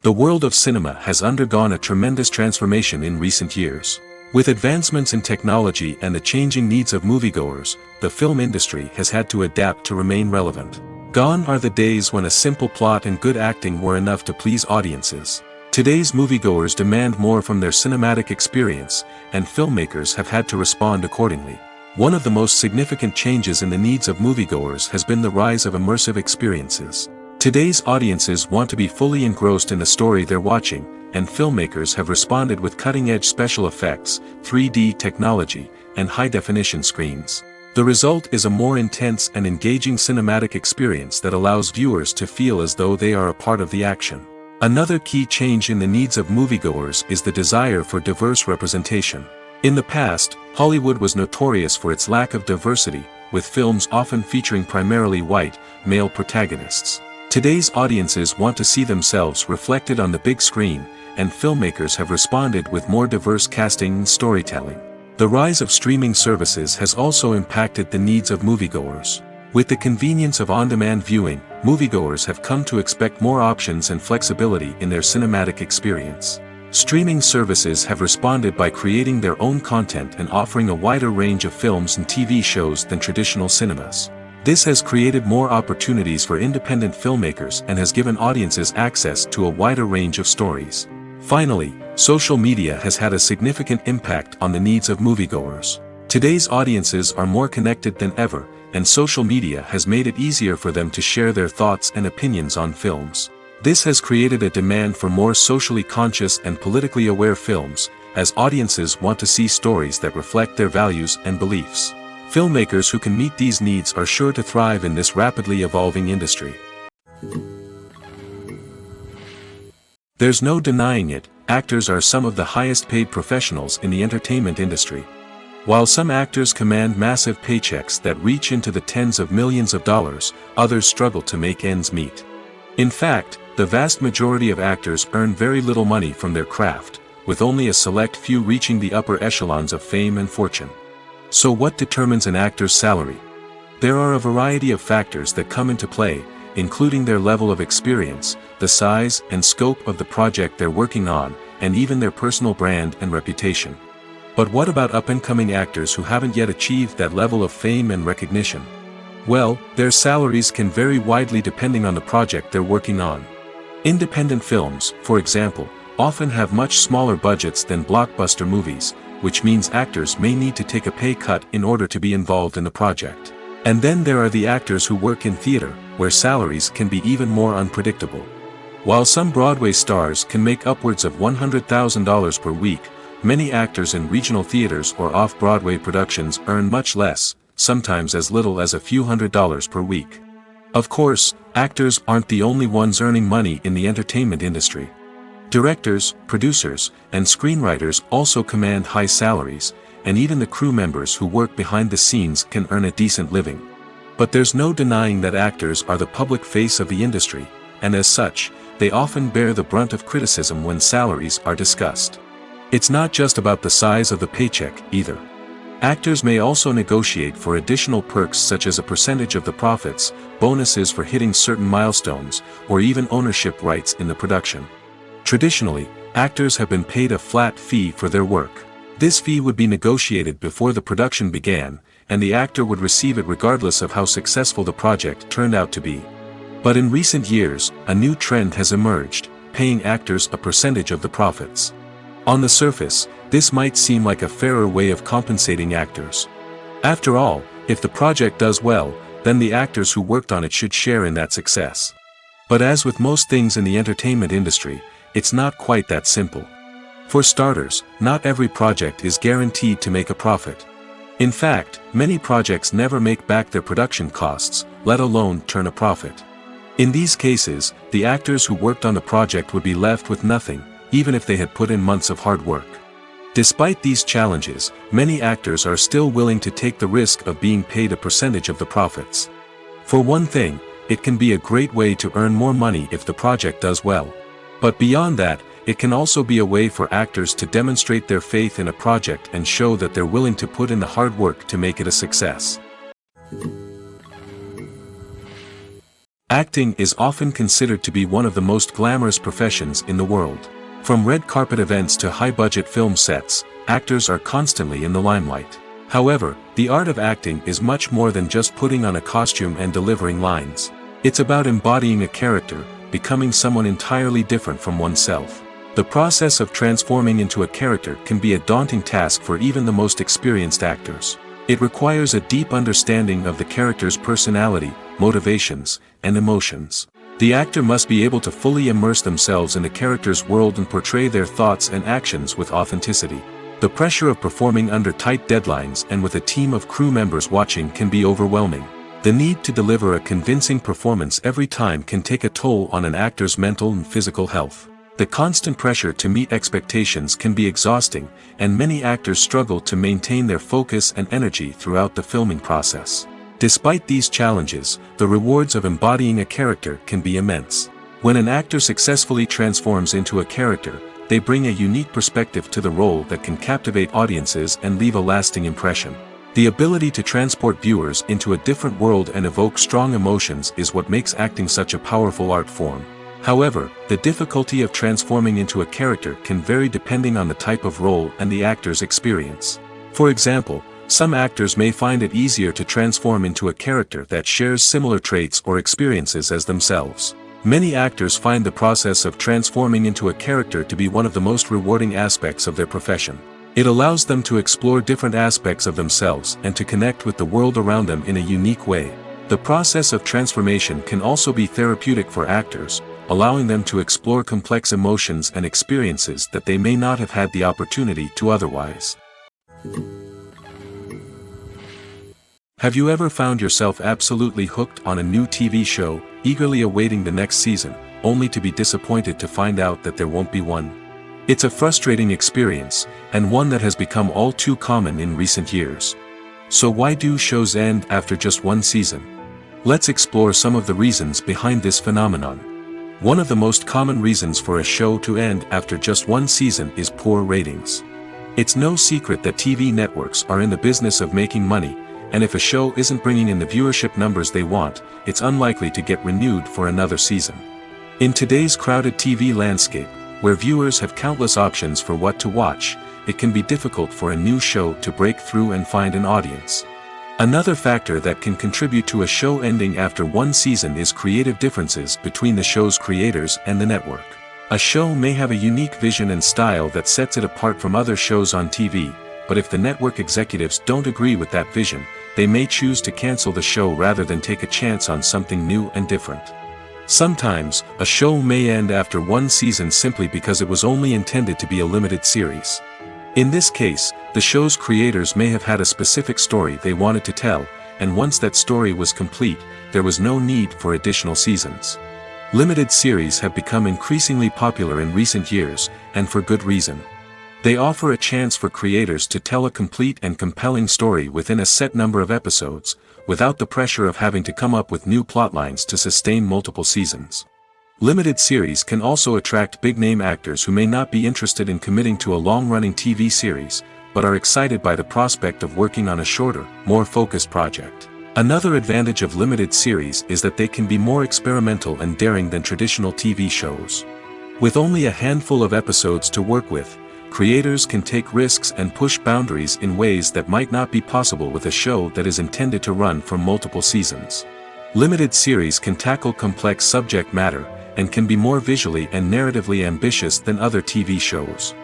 The world of cinema has undergone a tremendous transformation in recent years. With advancements in technology and the changing needs of moviegoers, the film industry has had to adapt to remain relevant. Gone are the days when a simple plot and good acting were enough to please audiences. Today's moviegoers demand more from their cinematic experience, and filmmakers have had to respond accordingly. One of the most significant changes in the needs of moviegoers has been the rise of immersive experiences. Today's audiences want to be fully engrossed in the story they're watching, and filmmakers have responded with cutting-edge special effects, 3D technology, and high-definition screens. The result is a more intense and engaging cinematic experience that allows viewers to feel as though they are a part of the action. Another key change in the needs of moviegoers is the desire for diverse representation. In the past, Hollywood was notorious for its lack of diversity, with films often featuring primarily white, male protagonists. Today's audiences want to see themselves reflected on the big screen, and filmmakers have responded with more diverse casting and storytelling. The rise of streaming services has also impacted the needs of moviegoers. With the convenience of on-demand viewing, moviegoers have come to expect more options and flexibility in their cinematic experience. Streaming services have responded by creating their own content and offering a wider range of films and TV shows than traditional cinemas. This has created more opportunities for independent filmmakers and has given audiences access to a wider range of stories. Finally, social media has had a significant impact on the needs of moviegoers. Today's audiences are more connected than ever, and social media has made it easier for them to share their thoughts and opinions on films. This has created a demand for more socially conscious and politically aware films, as audiences want to see stories that reflect their values and beliefs. Filmmakers who can meet these needs are sure to thrive in this rapidly evolving industry. There's no denying it, actors are some of the highest paid professionals in the entertainment industry. While some actors command massive paychecks that reach into the tens of millions of dollars, others struggle to make ends meet. In fact, the vast majority of actors earn very little money from their craft, with only a select few reaching the upper echelons of fame and fortune. So what determines an actor's salary? There are a variety of factors that come into play, including their level of experience, the size and scope of the project they're working on, and even their personal brand and reputation. But what about up-and-coming actors who haven't yet achieved that level of fame and recognition? Well, their salaries can vary widely depending on the project they're working on. Independent films, for example, often have much smaller budgets than blockbuster movies, which means actors may need to take a pay cut in order to be involved in the project. And then there are the actors who work in theater, where salaries can be even more unpredictable. While some Broadway stars can make upwards of $100,000 per week, many actors in regional theaters or off-Broadway productions earn much less, sometimes as little as a few $100s per week. Of course, actors aren't the only ones earning money in the entertainment industry. Directors, producers, and screenwriters also command high salaries, and even the crew members who work behind the scenes can earn a decent living. But there's no denying that actors are the public face of the industry, and as such, they often bear the brunt of criticism when salaries are discussed. It's not just about the size of the paycheck, either. Actors may also negotiate for additional perks such as a percentage of the profits, bonuses for hitting certain milestones, or even ownership rights in the production. Traditionally, actors have been paid a flat fee for their work. This fee would be negotiated before the production began, and the actor would receive it regardless of how successful the project turned out to be. But in recent years, a new trend has emerged, paying actors a percentage of the profits. On the surface, this might seem like a fairer way of compensating actors. After all, if the project does well, then the actors who worked on it should share in that success. But as with most things in the entertainment industry, it's not quite that simple. For starters, not every project is guaranteed to make a profit. In fact, many projects never make back their production costs, let alone turn a profit. In these cases, the actors who worked on the project would be left with nothing, even if they had put in months of hard work. Despite these challenges, many actors are still willing to take the risk of being paid a percentage of the profits. For one thing, it can be a great way to earn more money if the project does well. But beyond that, it can also be a way for actors to demonstrate their faith in a project and show that they're willing to put in the hard work to make it a success. Acting is often considered to be one of the most glamorous professions in the world. From red carpet events to high-budget film sets, actors are constantly in the limelight. However, the art of acting is much more than just putting on a costume and delivering lines. It's about embodying a character, becoming someone entirely different from oneself. The process of transforming into a character can be a daunting task for even the most experienced actors. It requires a deep understanding of the character's personality, motivations, and emotions. The actor must be able to fully immerse themselves in the character's world and portray their thoughts and actions with authenticity. The pressure of performing under tight deadlines and with a team of crew members watching can be overwhelming. The need to deliver a convincing performance every time can take a toll on an actor's mental and physical health. The constant pressure to meet expectations can be exhausting, and many actors struggle to maintain their focus and energy throughout the filming process. Despite these challenges, the rewards of embodying a character can be immense. When an actor successfully transforms into a character, they bring a unique perspective to the role that can captivate audiences and leave a lasting impression. The ability to transport viewers into a different world and evoke strong emotions is what makes acting such a powerful art form. However, the difficulty of transforming into a character can vary depending on the type of role and the actor's experience. For example, some actors may find it easier to transform into a character that shares similar traits or experiences as themselves. Many actors find the process of transforming into a character to be one of the most rewarding aspects of their profession. It allows them to explore different aspects of themselves and to connect with the world around them in a unique way. The process of transformation can also be therapeutic for actors, allowing them to explore complex emotions and experiences that they may not have had the opportunity to otherwise. Have you ever found yourself absolutely hooked on a new TV show, eagerly awaiting the next season, only to be disappointed to find out that there won't be one? It's a frustrating experience, and one that has become all too common in recent years. So why do shows end after just one season? Let's explore some of the reasons behind this phenomenon. One of the most common reasons for a show to end after just one season is poor ratings. It's no secret that TV networks are in the business of making money, and if a show isn't bringing in the viewership numbers they want, it's unlikely to get renewed for another season. In today's crowded TV landscape, where viewers have countless options for what to watch, it can be difficult for a new show to break through and find an audience. Another factor that can contribute to a show ending after one season is creative differences between the show's creators and the network. A show may have a unique vision and style that sets it apart from other shows on TV, but if the network executives don't agree with that vision, they may choose to cancel the show rather than take a chance on something new and different. Sometimes, a show may end after one season simply because it was only intended to be a limited series. In this case, the show's creators may have had a specific story they wanted to tell, and once that story was complete, there was no need for additional seasons. Limited series have become increasingly popular in recent years, and for good reason. They offer a chance for creators to tell a complete and compelling story within a set number of episodes, without the pressure of having to come up with new plotlines to sustain multiple seasons. Limited series can also attract big-name actors who may not be interested in committing to a long-running TV series, but are excited by the prospect of working on a shorter, more focused project. Another advantage of limited series is that they can be more experimental and daring than traditional TV shows. With only a handful of episodes to work with, creators can take risks and push boundaries in ways that might not be possible with a show that is intended to run for multiple seasons. Limited series can tackle complex subject matter, and can be more visually and narratively ambitious than other TV shows.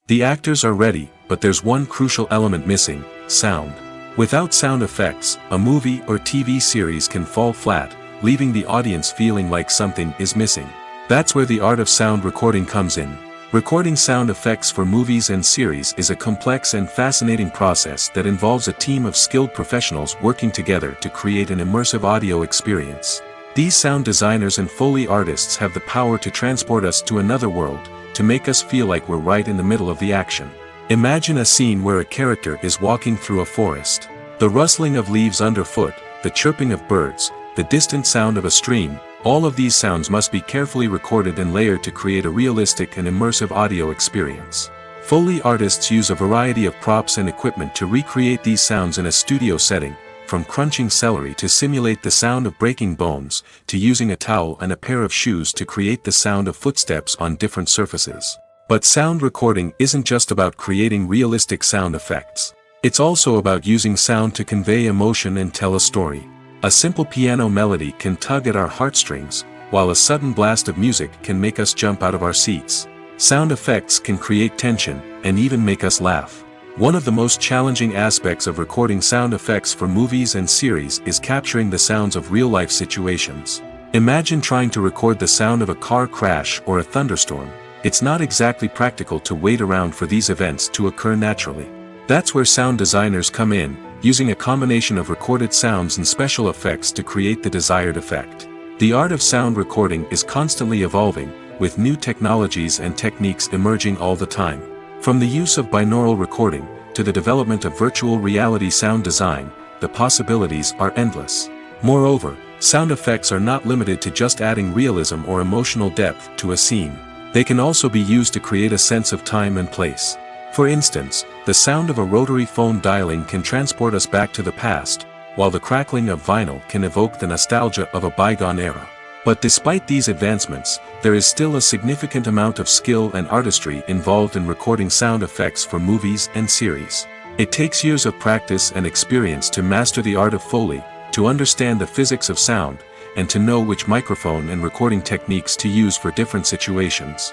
The actors are ready, but there's one crucial element missing: sound. Without sound effects, a movie or TV series can fall flat, leaving the audience feeling like something is missing. That's where the art of sound recording comes in. Recording sound effects for movies and series is a complex and fascinating process that involves a team of skilled professionals working together to create an immersive audio experience. These sound designers and Foley artists have the power to transport us to another world, to make us feel like we're right in the middle of the action. Imagine a scene where a character is walking through a forest. The rustling of leaves underfoot, the chirping of birds, the distant sound of a stream, all of these sounds must be carefully recorded and layered to create a realistic and immersive audio experience. Foley artists use a variety of props and equipment to recreate these sounds in a studio setting, from crunching celery to simulate the sound of breaking bones, to using a towel and a pair of shoes to create the sound of footsteps on different surfaces. But sound recording isn't just about creating realistic sound effects. It's also about using sound to convey emotion and tell a story. A simple piano melody can tug at our heartstrings, while a sudden blast of music can make us jump out of our seats. Sound effects can create tension, and even make us laugh. One of the most challenging aspects of recording sound effects for movies and series is capturing the sounds of real-life situations. Imagine trying to record the sound of a car crash or a thunderstorm. It's not exactly practical to wait around for these events to occur naturally. That's where sound designers come in, using a combination of recorded sounds and special effects to create the desired effect. The art of sound recording is constantly evolving, with new technologies and techniques emerging all the time. From the use of binaural recording, to the development of virtual reality sound design, the possibilities are endless. Moreover, sound effects are not limited to just adding realism or emotional depth to a scene. They can also be used to create a sense of time and place. For instance, the sound of a rotary phone dialing can transport us back to the past, while the crackling of vinyl can evoke the nostalgia of a bygone era. But despite these advancements, there is still a significant amount of skill and artistry involved in recording sound effects for movies and series. It takes years of practice and experience to master the art of Foley, to understand the physics of sound, and to know which microphone and recording techniques to use for different situations.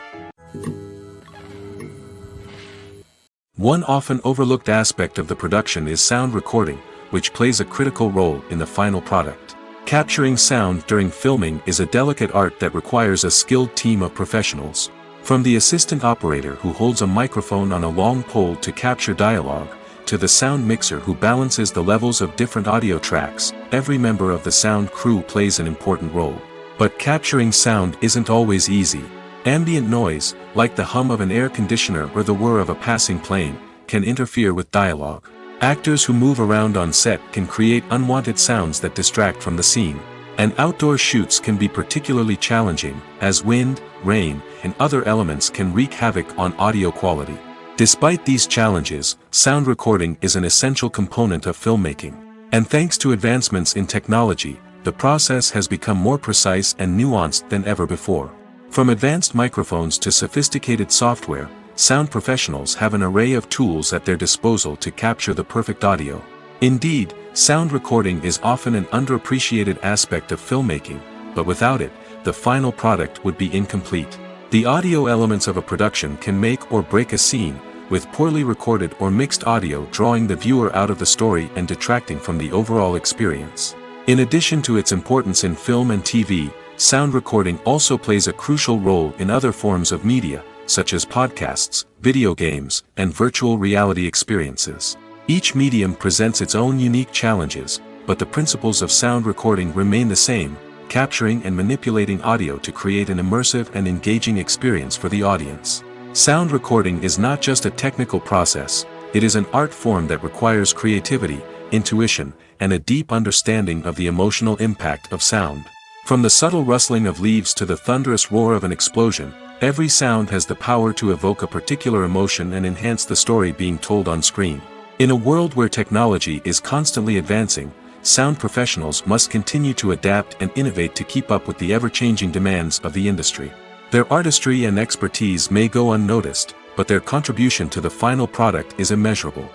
One often overlooked aspect of the production is sound recording, which plays a critical role in the final product. Capturing sound during filming is a delicate art that requires a skilled team of professionals. From the assistant operator who holds a microphone on a long pole to capture dialogue, to the sound mixer who balances the levels of different audio tracks, every member of the sound crew plays an important role. But capturing sound isn't always easy. Ambient noise, like the hum of an air conditioner or the whir of a passing plane, can interfere with dialogue. Actors who move around on set can create unwanted sounds that distract from the scene. And outdoor shoots can be particularly challenging, as wind, rain, and other elements can wreak havoc on audio quality. Despite these challenges, sound recording is an essential component of filmmaking. And thanks to advancements in technology, the process has become more precise and nuanced than ever before. From advanced microphones to sophisticated software, sound professionals have an array of tools at their disposal to capture the perfect audio. Indeed, sound recording is often an underappreciated aspect of filmmaking, but without it, the final product would be incomplete. The audio elements of a production can make or break a scene, with poorly recorded or mixed audio drawing the viewer out of the story and detracting from the overall experience. In addition to its importance in film and TV, sound recording also plays a crucial role in other forms of media, such as podcasts, video games, and virtual reality experiences. Each medium presents its own unique challenges, but the principles of sound recording remain the same, capturing and manipulating audio to create an immersive and engaging experience for the audience. Sound recording is not just a technical process, it is an art form that requires creativity, intuition, and a deep understanding of the emotional impact of sound. From the subtle rustling of leaves to the thunderous roar of an explosion, every sound has the power to evoke a particular emotion and enhance the story being told on screen. In a world where technology is constantly advancing, sound professionals must continue to adapt and innovate to keep up with the ever-changing demands of the industry. Their artistry and expertise may go unnoticed, but their contribution to the final product is immeasurable.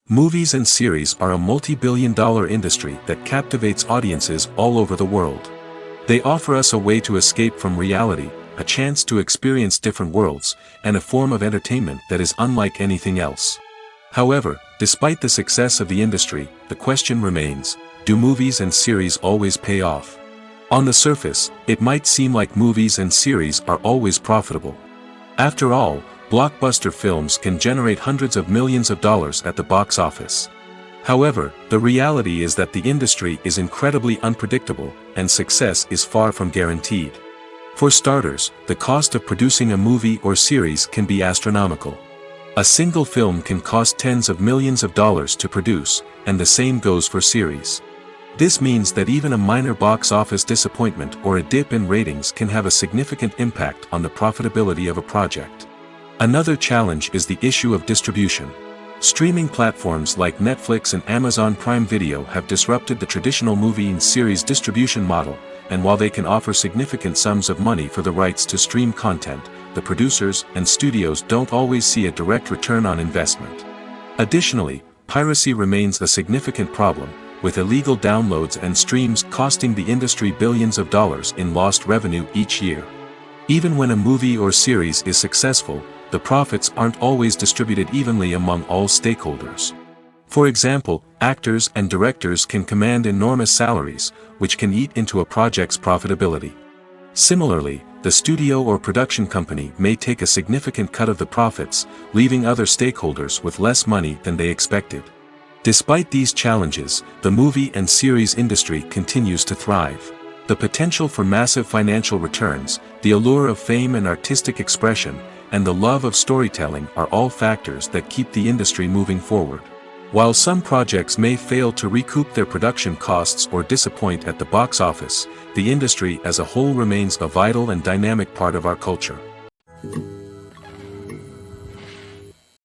Movies and series are a multi-billion-dollar industry that captivates audiences all over the world. They offer us a way to escape from reality, a chance to experience different worlds, and a form of entertainment that is unlike anything else. However, despite the success of the industry, the question remains, do movies and series always pay off? On the surface, it might seem like movies and series are always profitable. After all, blockbuster films can generate hundreds of millions of dollars at the box office. However, the reality is that the industry is incredibly unpredictable, and success is far from guaranteed. For starters, the cost of producing a movie or series can be astronomical. A single film can cost tens of millions of dollars to produce, and the same goes for series. This means that even a minor box office disappointment or a dip in ratings can have a significant impact on the profitability of a project. Another challenge is the issue of distribution. Streaming platforms like Netflix and Amazon Prime Video have disrupted the traditional movie and series distribution model, and while they can offer significant sums of money for the rights to stream content, the producers and studios don't always see a direct return on investment. Additionally, piracy remains a significant problem, with illegal downloads and streams costing the industry billions of dollars in lost revenue each year. Even when a movie or series is successful, the profits aren't always distributed evenly among all stakeholders. For example, actors and directors can command enormous salaries, which can eat into a project's profitability. Similarly, the studio or production company may take a significant cut of the profits, leaving other stakeholders with less money than they expected. Despite these challenges, the movie and series industry continues to thrive. The potential for massive financial returns, the allure of fame and artistic expression, and the love of storytelling are all factors that keep the industry moving forward. While some projects may fail to recoup their production costs or disappoint at the box office, the industry as a whole remains a vital and dynamic part of our culture.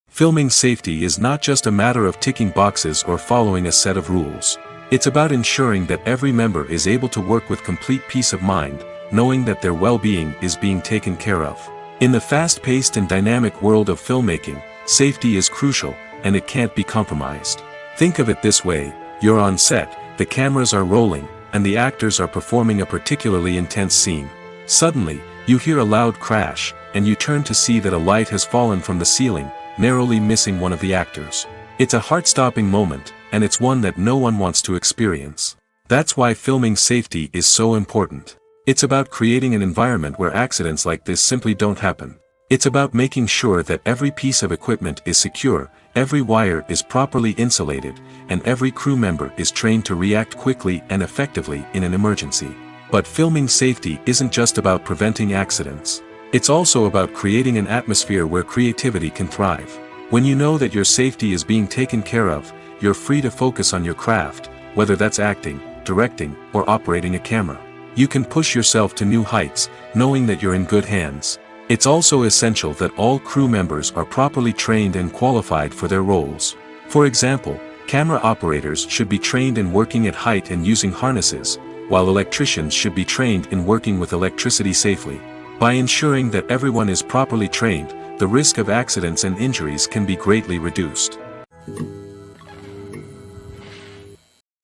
Filming safety is not just a matter of ticking boxes or following a set of rules. It's about ensuring that every member is able to work with complete peace of mind, knowing that their well-being is being taken care of. In the fast-paced and dynamic world of filmmaking, safety is crucial, and it can't be compromised. Think of it this way: you're on set, the cameras are rolling, and the actors are performing a particularly intense scene. Suddenly, you hear a loud crash, and you turn to see that a light has fallen from the ceiling, narrowly missing one of the actors. It's a heart-stopping moment, and it's one that no one wants to experience. That's why filming safety is so important. It's about creating an environment where accidents like this simply don't happen. It's about making sure that every piece of equipment is secure, every wire is properly insulated, and every crew member is trained to react quickly and effectively in an emergency. But filming safety isn't just about preventing accidents. It's also about creating an atmosphere where creativity can thrive. When you know that your safety is being taken care of, you're free to focus on your craft, whether that's acting, directing, or operating a camera. You can push yourself to new heights, knowing that you're in good hands. It's also essential that all crew members are properly trained and qualified for their roles. For example, camera operators should be trained in working at height and using harnesses, while electricians should be trained in working with electricity safely. By ensuring that everyone is properly trained, the risk of accidents and injuries can be greatly reduced.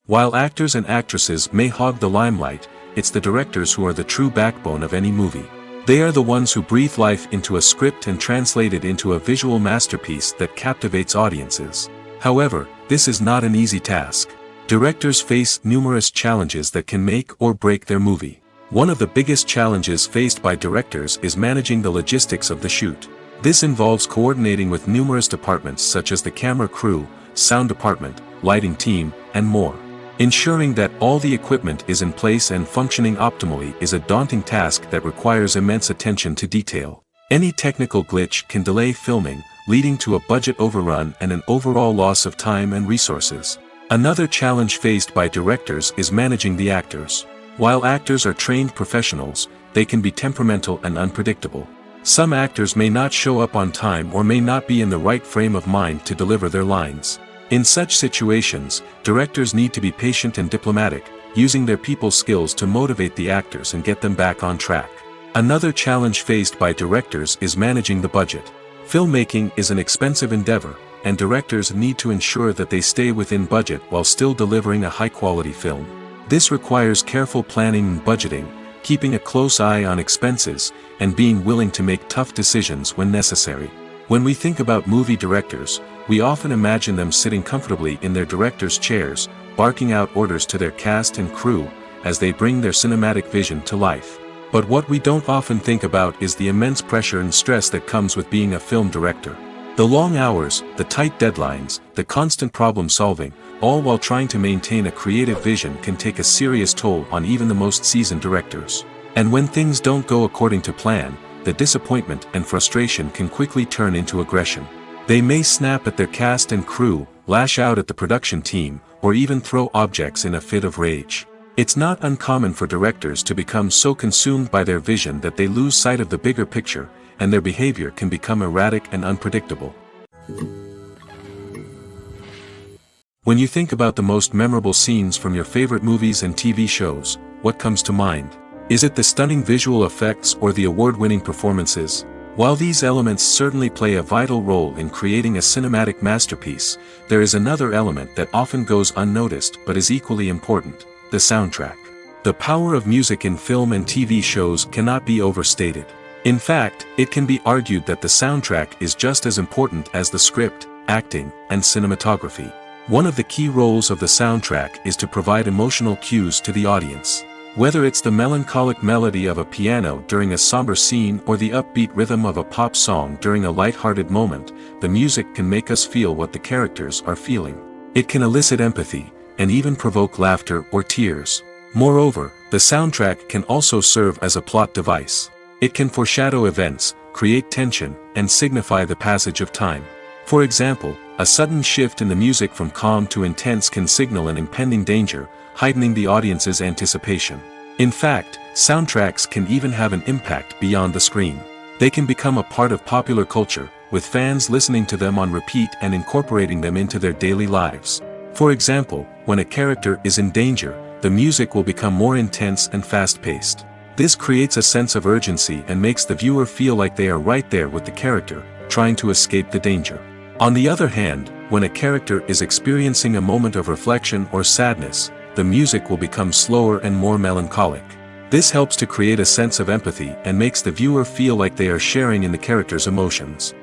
While actors and actresses may hog the limelight, it's the directors who are the true backbone of any movie. They are the ones who breathe life into a script and translate it into a visual masterpiece that captivates audiences. However, this is not an easy task. Directors face numerous challenges that can make or break their movie. One of the biggest challenges faced by directors is managing the logistics of the shoot. This involves coordinating with numerous departments such as the camera crew, sound department, lighting team, and more. Ensuring that all the equipment is in place and functioning optimally is a daunting task that requires immense attention to detail. Any technical glitch can delay filming, leading to a budget overrun and an overall loss of time and resources. Another challenge faced by directors is managing the actors. While actors are trained professionals, they can be temperamental and unpredictable. Some actors may not show up on time or may not be in the right frame of mind to deliver their lines. In such situations, directors need to be patient and diplomatic, using their people skills to motivate the actors and get them back on track. Another challenge faced by directors is managing the budget. Filmmaking is an expensive endeavor, and directors need to ensure that they stay within budget while still delivering a high-quality film. This requires careful planning and budgeting, keeping a close eye on expenses, and being willing to make tough decisions when necessary. When we think about movie directors, we often imagine them sitting comfortably in their director's chairs, barking out orders to their cast and crew, as they bring their cinematic vision to life. But what we don't often think about is the immense pressure and stress that comes with being a film director. The long hours, the tight deadlines, the constant problem solving, all while trying to maintain a creative vision can take a serious toll on even the most seasoned directors. And when things don't go according to plan, the disappointment and frustration can quickly turn into aggression. They may snap at their cast and crew, lash out at the production team, or even throw objects in a fit of rage. It's not uncommon for directors to become so consumed by their vision that they lose sight of the bigger picture, and their behavior can become erratic and unpredictable. When you think about the most memorable scenes from your favorite movies and TV shows, what comes to mind? Is it the stunning visual effects or the award-winning performances? While these elements certainly play a vital role in creating a cinematic masterpiece, there is another element that often goes unnoticed but is equally important: the soundtrack. The power of music in film and TV shows cannot be overstated. In fact, it can be argued that the soundtrack is just as important as the script, acting, and cinematography. One of the key roles of the soundtrack is to provide emotional cues to the audience. Whether it's the melancholic melody of a piano during a somber scene or the upbeat rhythm of a pop song during a light-hearted moment, the music can make us feel what the characters are feeling. It can elicit empathy, and even provoke laughter or tears. Moreover, the soundtrack can also serve as a plot device. It can foreshadow events, create tension, and signify the passage of time. For example, A sudden shift in the music from calm to intense can signal an impending danger, heightening the audience's anticipation. In fact, soundtracks can even have an impact beyond the screen. They can become a part of popular culture, with fans listening to them on repeat and incorporating them into their daily lives. For example, when a character is in danger, the music will become more intense and fast-paced. This creates a sense of urgency and makes the viewer feel like they are right there with the character, trying to escape the danger. On the other hand, when a character is experiencing a moment of reflection or sadness, the music will become slower and more melancholic. This helps to create a sense of empathy and makes the viewer feel like they are sharing in the character's emotions.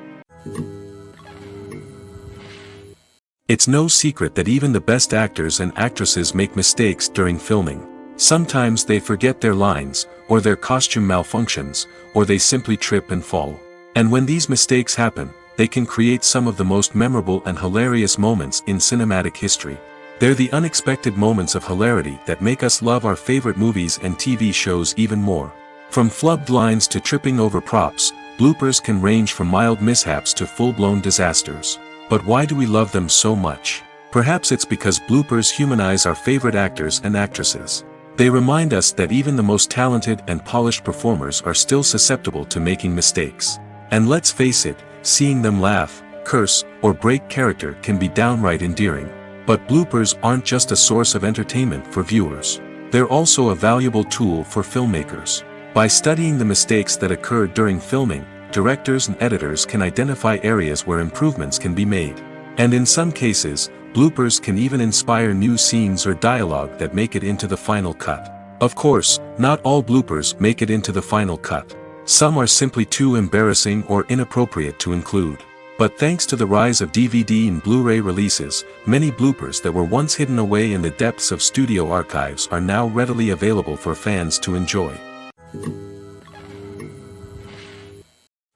It's no secret that even the best actors and actresses make mistakes during filming. Sometimes they forget their lines, or their costume malfunctions, or they simply trip and fall. And when these mistakes happen, they can create some of the most memorable and hilarious moments in cinematic history. They're the unexpected moments of hilarity that make us love our favorite movies and TV shows even more. From flubbed lines to tripping over props, bloopers can range from mild mishaps to full-blown disasters. But why do we love them so much? Perhaps it's because bloopers humanize our favorite actors and actresses. They remind us that even the most talented and polished performers are still susceptible to making mistakes. And let's face it, seeing them laugh, curse, or break character can be downright endearing. But bloopers aren't just a source of entertainment for viewers. They're also a valuable tool for filmmakers. By studying the mistakes that occurred during filming, directors and editors can identify areas where improvements can be made. And in some cases, bloopers can even inspire new scenes or dialogue that make it into the final cut. Of course, not all bloopers make it into the final cut. Some are simply too embarrassing or inappropriate to include. But thanks to the rise of DVD and Blu-ray releases, many bloopers that were once hidden away in the depths of studio archives are now readily available for fans to enjoy.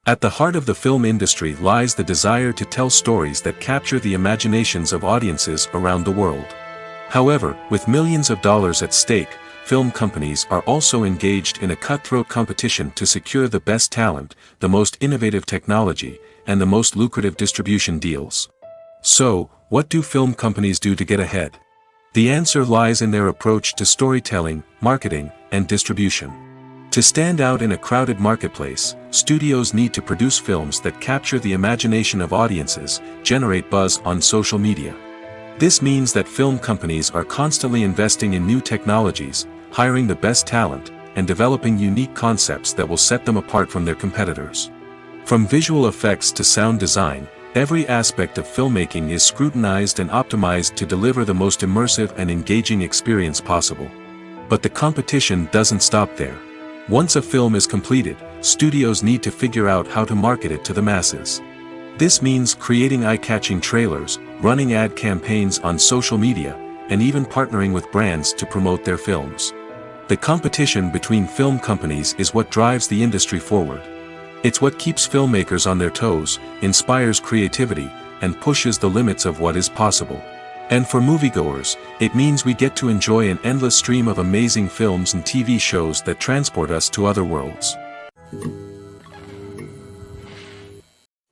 At the heart of the film industry lies the desire to tell stories that capture the imaginations of audiences around the world. However, with millions of dollars at stake, film companies are also engaged in a cutthroat competition to secure the best talent, the most innovative technology, and the most lucrative distribution deals. So, what do film companies do to get ahead? The answer lies in their approach to storytelling, marketing, and distribution. To stand out in a crowded marketplace, studios need to produce films that capture the imagination of audiences, generate buzz on social media. This means that film companies are constantly investing in new technologies, hiring the best talent, and developing unique concepts that will set them apart from their competitors. From visual effects to sound design, every aspect of filmmaking is scrutinized and optimized to deliver the most immersive and engaging experience possible. But the competition doesn't stop there. Once a film is completed, studios need to figure out how to market it to the masses. This means creating eye-catching trailers, running ad campaigns on social media, and even partnering with brands to promote their films. The competition between film companies is what drives the industry forward. It's what keeps filmmakers on their toes, inspires creativity, and pushes the limits of what is possible. And for moviegoers, it means we get to enjoy an endless stream of amazing films and TV shows that transport us to other worlds.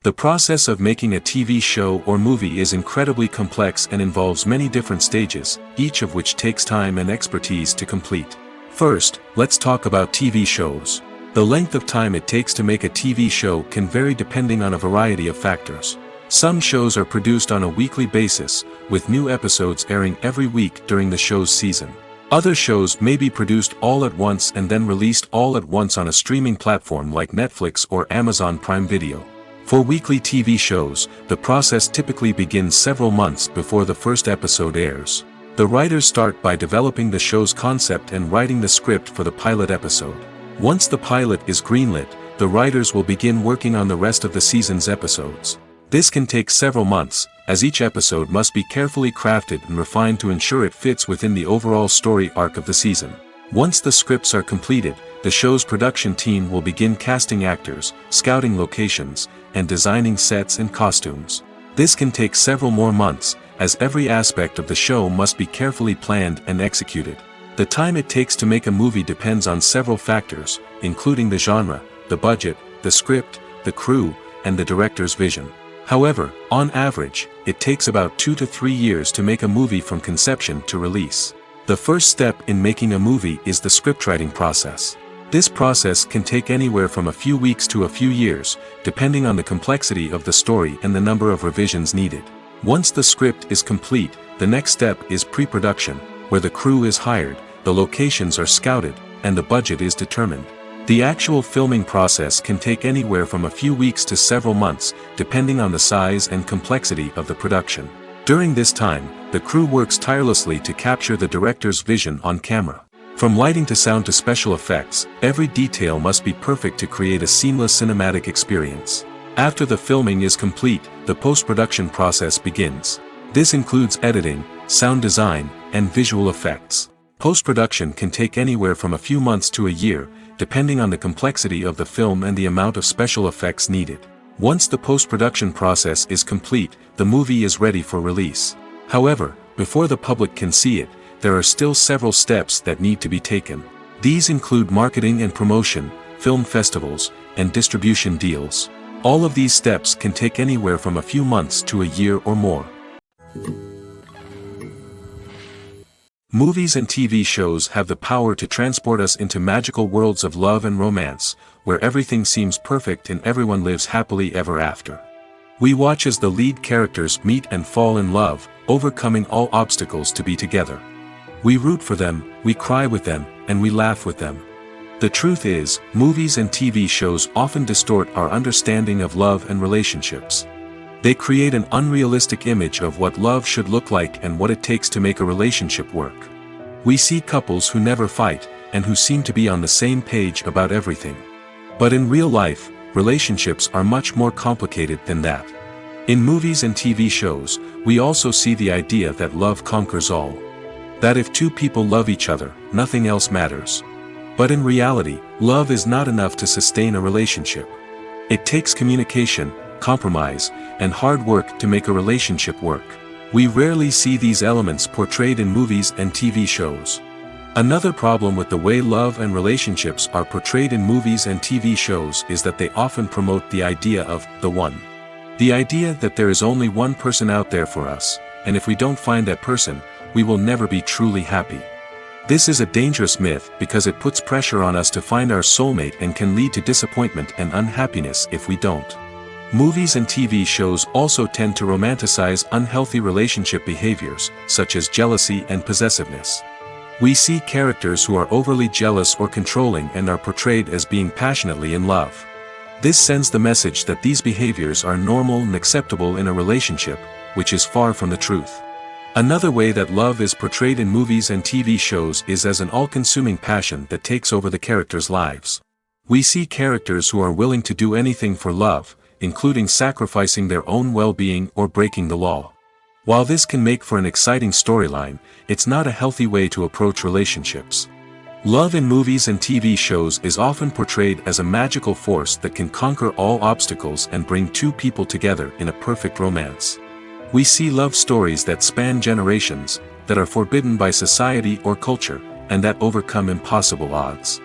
The process of making a TV show or movie is incredibly complex and involves many different stages, each of which takes time and expertise to complete. First, let's talk about TV shows. The length of time it takes to make a TV show can vary depending on a variety of factors. Some shows are produced on a weekly basis, with new episodes airing every week during the show's season. Other shows may be produced all at once and then released all at once on a streaming platform like Netflix or Amazon Prime Video. For weekly TV shows, the process typically begins several months before the first episode airs. The writers start by developing the show's concept and writing the script for the pilot episode. Once the pilot is greenlit, the writers will begin working on the rest of the season's episodes. This can take several months, as each episode must be carefully crafted and refined to ensure it fits within the overall story arc of the season. Once the scripts are completed, the show's production team will begin casting actors, scouting locations, and designing sets and costumes. This can take several more months, as every aspect of the show must be carefully planned and executed. The time it takes to make a movie depends on several factors, including the genre, the budget, the script, the crew, and the director's vision. However, on average, it takes about 2 to 3 years to make a movie from conception to release. The first step in making a movie is the scriptwriting process. This process can take anywhere from a few weeks to a few years, depending on the complexity of the story and the number of revisions needed. Once the script is complete, the next step is pre-production, where the crew is hired, the locations are scouted, and the budget is determined. The actual filming process can take anywhere from a few weeks to several months, depending on the size and complexity of the production. During this time, the crew works tirelessly to capture the director's vision on camera. From lighting to sound to special effects, every detail must be perfect to create a seamless cinematic experience. After the filming is complete, the post-production process begins. This includes editing, sound design, and visual effects. Post-production can take anywhere from a few months to a year, depending on the complexity of the film and the amount of special effects needed. Once the post-production process is complete, the movie is ready for release. However, before the public can see it, there are still several steps that need to be taken. These include marketing and promotion, film festivals, and distribution deals. All of these steps can take anywhere from a few months to a year or more. Movies and TV shows have the power to transport us into magical worlds of love and romance, where everything seems perfect and everyone lives happily ever after. We watch as the lead characters meet and fall in love, overcoming all obstacles to be together. We root for them, we cry with them, and we laugh with them. The truth is, movies and TV shows often distort our understanding of love and relationships. They create an unrealistic image of what love should look like and what it takes to make a relationship work. We see couples who never fight, and who seem to be on the same page about everything. But in real life, relationships are much more complicated than that. In movies and TV shows, we also see the idea that love conquers all. That if two people love each other, nothing else matters. But in reality, love is not enough to sustain a relationship. It takes communication, compromise, and hard work to make a relationship work. We rarely see these elements portrayed in movies and TV shows. Another problem with the way love and relationships are portrayed in movies and TV shows is that they often promote the idea of the one. The idea that there is only one person out there for us, and if we don't find that person, we will never be truly happy. This is a dangerous myth because it puts pressure on us to find our soulmate and can lead to disappointment and unhappiness if we don't. Movies and TV shows also tend to romanticize unhealthy relationship behaviors, such as jealousy and possessiveness. We see characters who are overly jealous or controlling and are portrayed as being passionately in love. This sends the message that these behaviors are normal and acceptable in a relationship, which is far from the truth. Another way that love is portrayed in movies and TV shows is as an all-consuming passion that takes over the characters' lives. We see characters who are willing to do anything for love, including sacrificing their own well-being or breaking the law. While this can make for an exciting storyline, it's not a healthy way to approach relationships. Love in movies and TV shows is often portrayed as a magical force that can conquer all obstacles and bring two people together in a perfect romance. We see love stories that span generations, that are forbidden by society or culture, and that overcome impossible odds.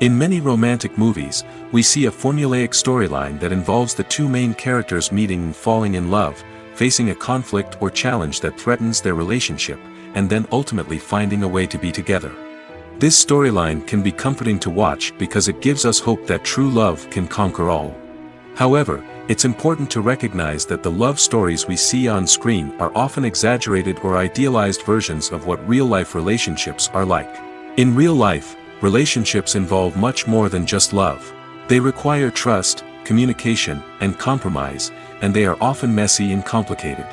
In many romantic movies, we see a formulaic storyline that involves the two main characters meeting and falling in love, facing a conflict or challenge that threatens their relationship, and then ultimately finding a way to be together. This storyline can be comforting to watch because it gives us hope that true love can conquer all. However, it's important to recognize that the love stories we see on screen are often exaggerated or idealized versions of what real-life relationships are like. In real life, relationships involve much more than just love. They require trust, communication, and compromise, and they are often messy and complicated.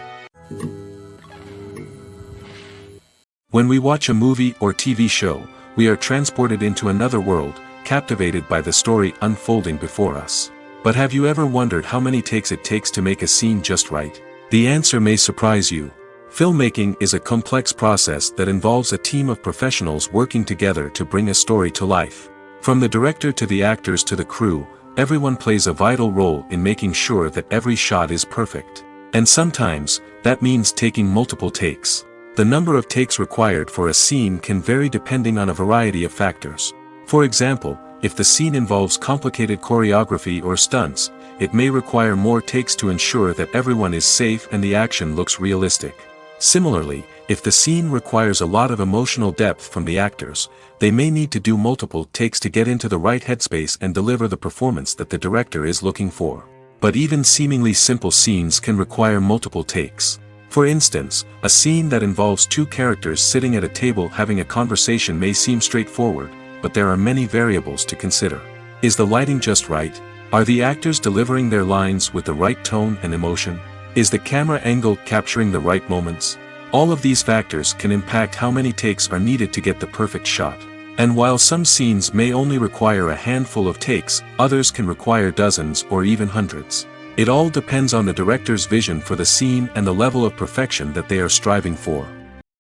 When we watch a movie or TV show, we are transported into another world, captivated by the story unfolding before us. But have you ever wondered how many takes it takes to make a scene just right? The answer may surprise you. Filmmaking is a complex process that involves a team of professionals working together to bring a story to life. From the director to the actors to the crew, everyone plays a vital role in making sure that every shot is perfect. And sometimes, that means taking multiple takes. The number of takes required for a scene can vary depending on a variety of factors. For example, if the scene involves complicated choreography or stunts, it may require more takes to ensure that everyone is safe and the action looks realistic. Similarly, if the scene requires a lot of emotional depth from the actors, they may need to do multiple takes to get into the right headspace and deliver the performance that the director is looking for. But even seemingly simple scenes can require multiple takes. For instance, a scene that involves two characters sitting at a table having a conversation may seem straightforward, but there are many variables to consider. Is the lighting just right? Are the actors delivering their lines with the right tone and emotion? Is the camera angle capturing the right moments? All of these factors can impact how many takes are needed to get the perfect shot. And while some scenes may only require a handful of takes, others can require dozens or even hundreds. It all depends on the director's vision for the scene and the level of perfection that they are striving for.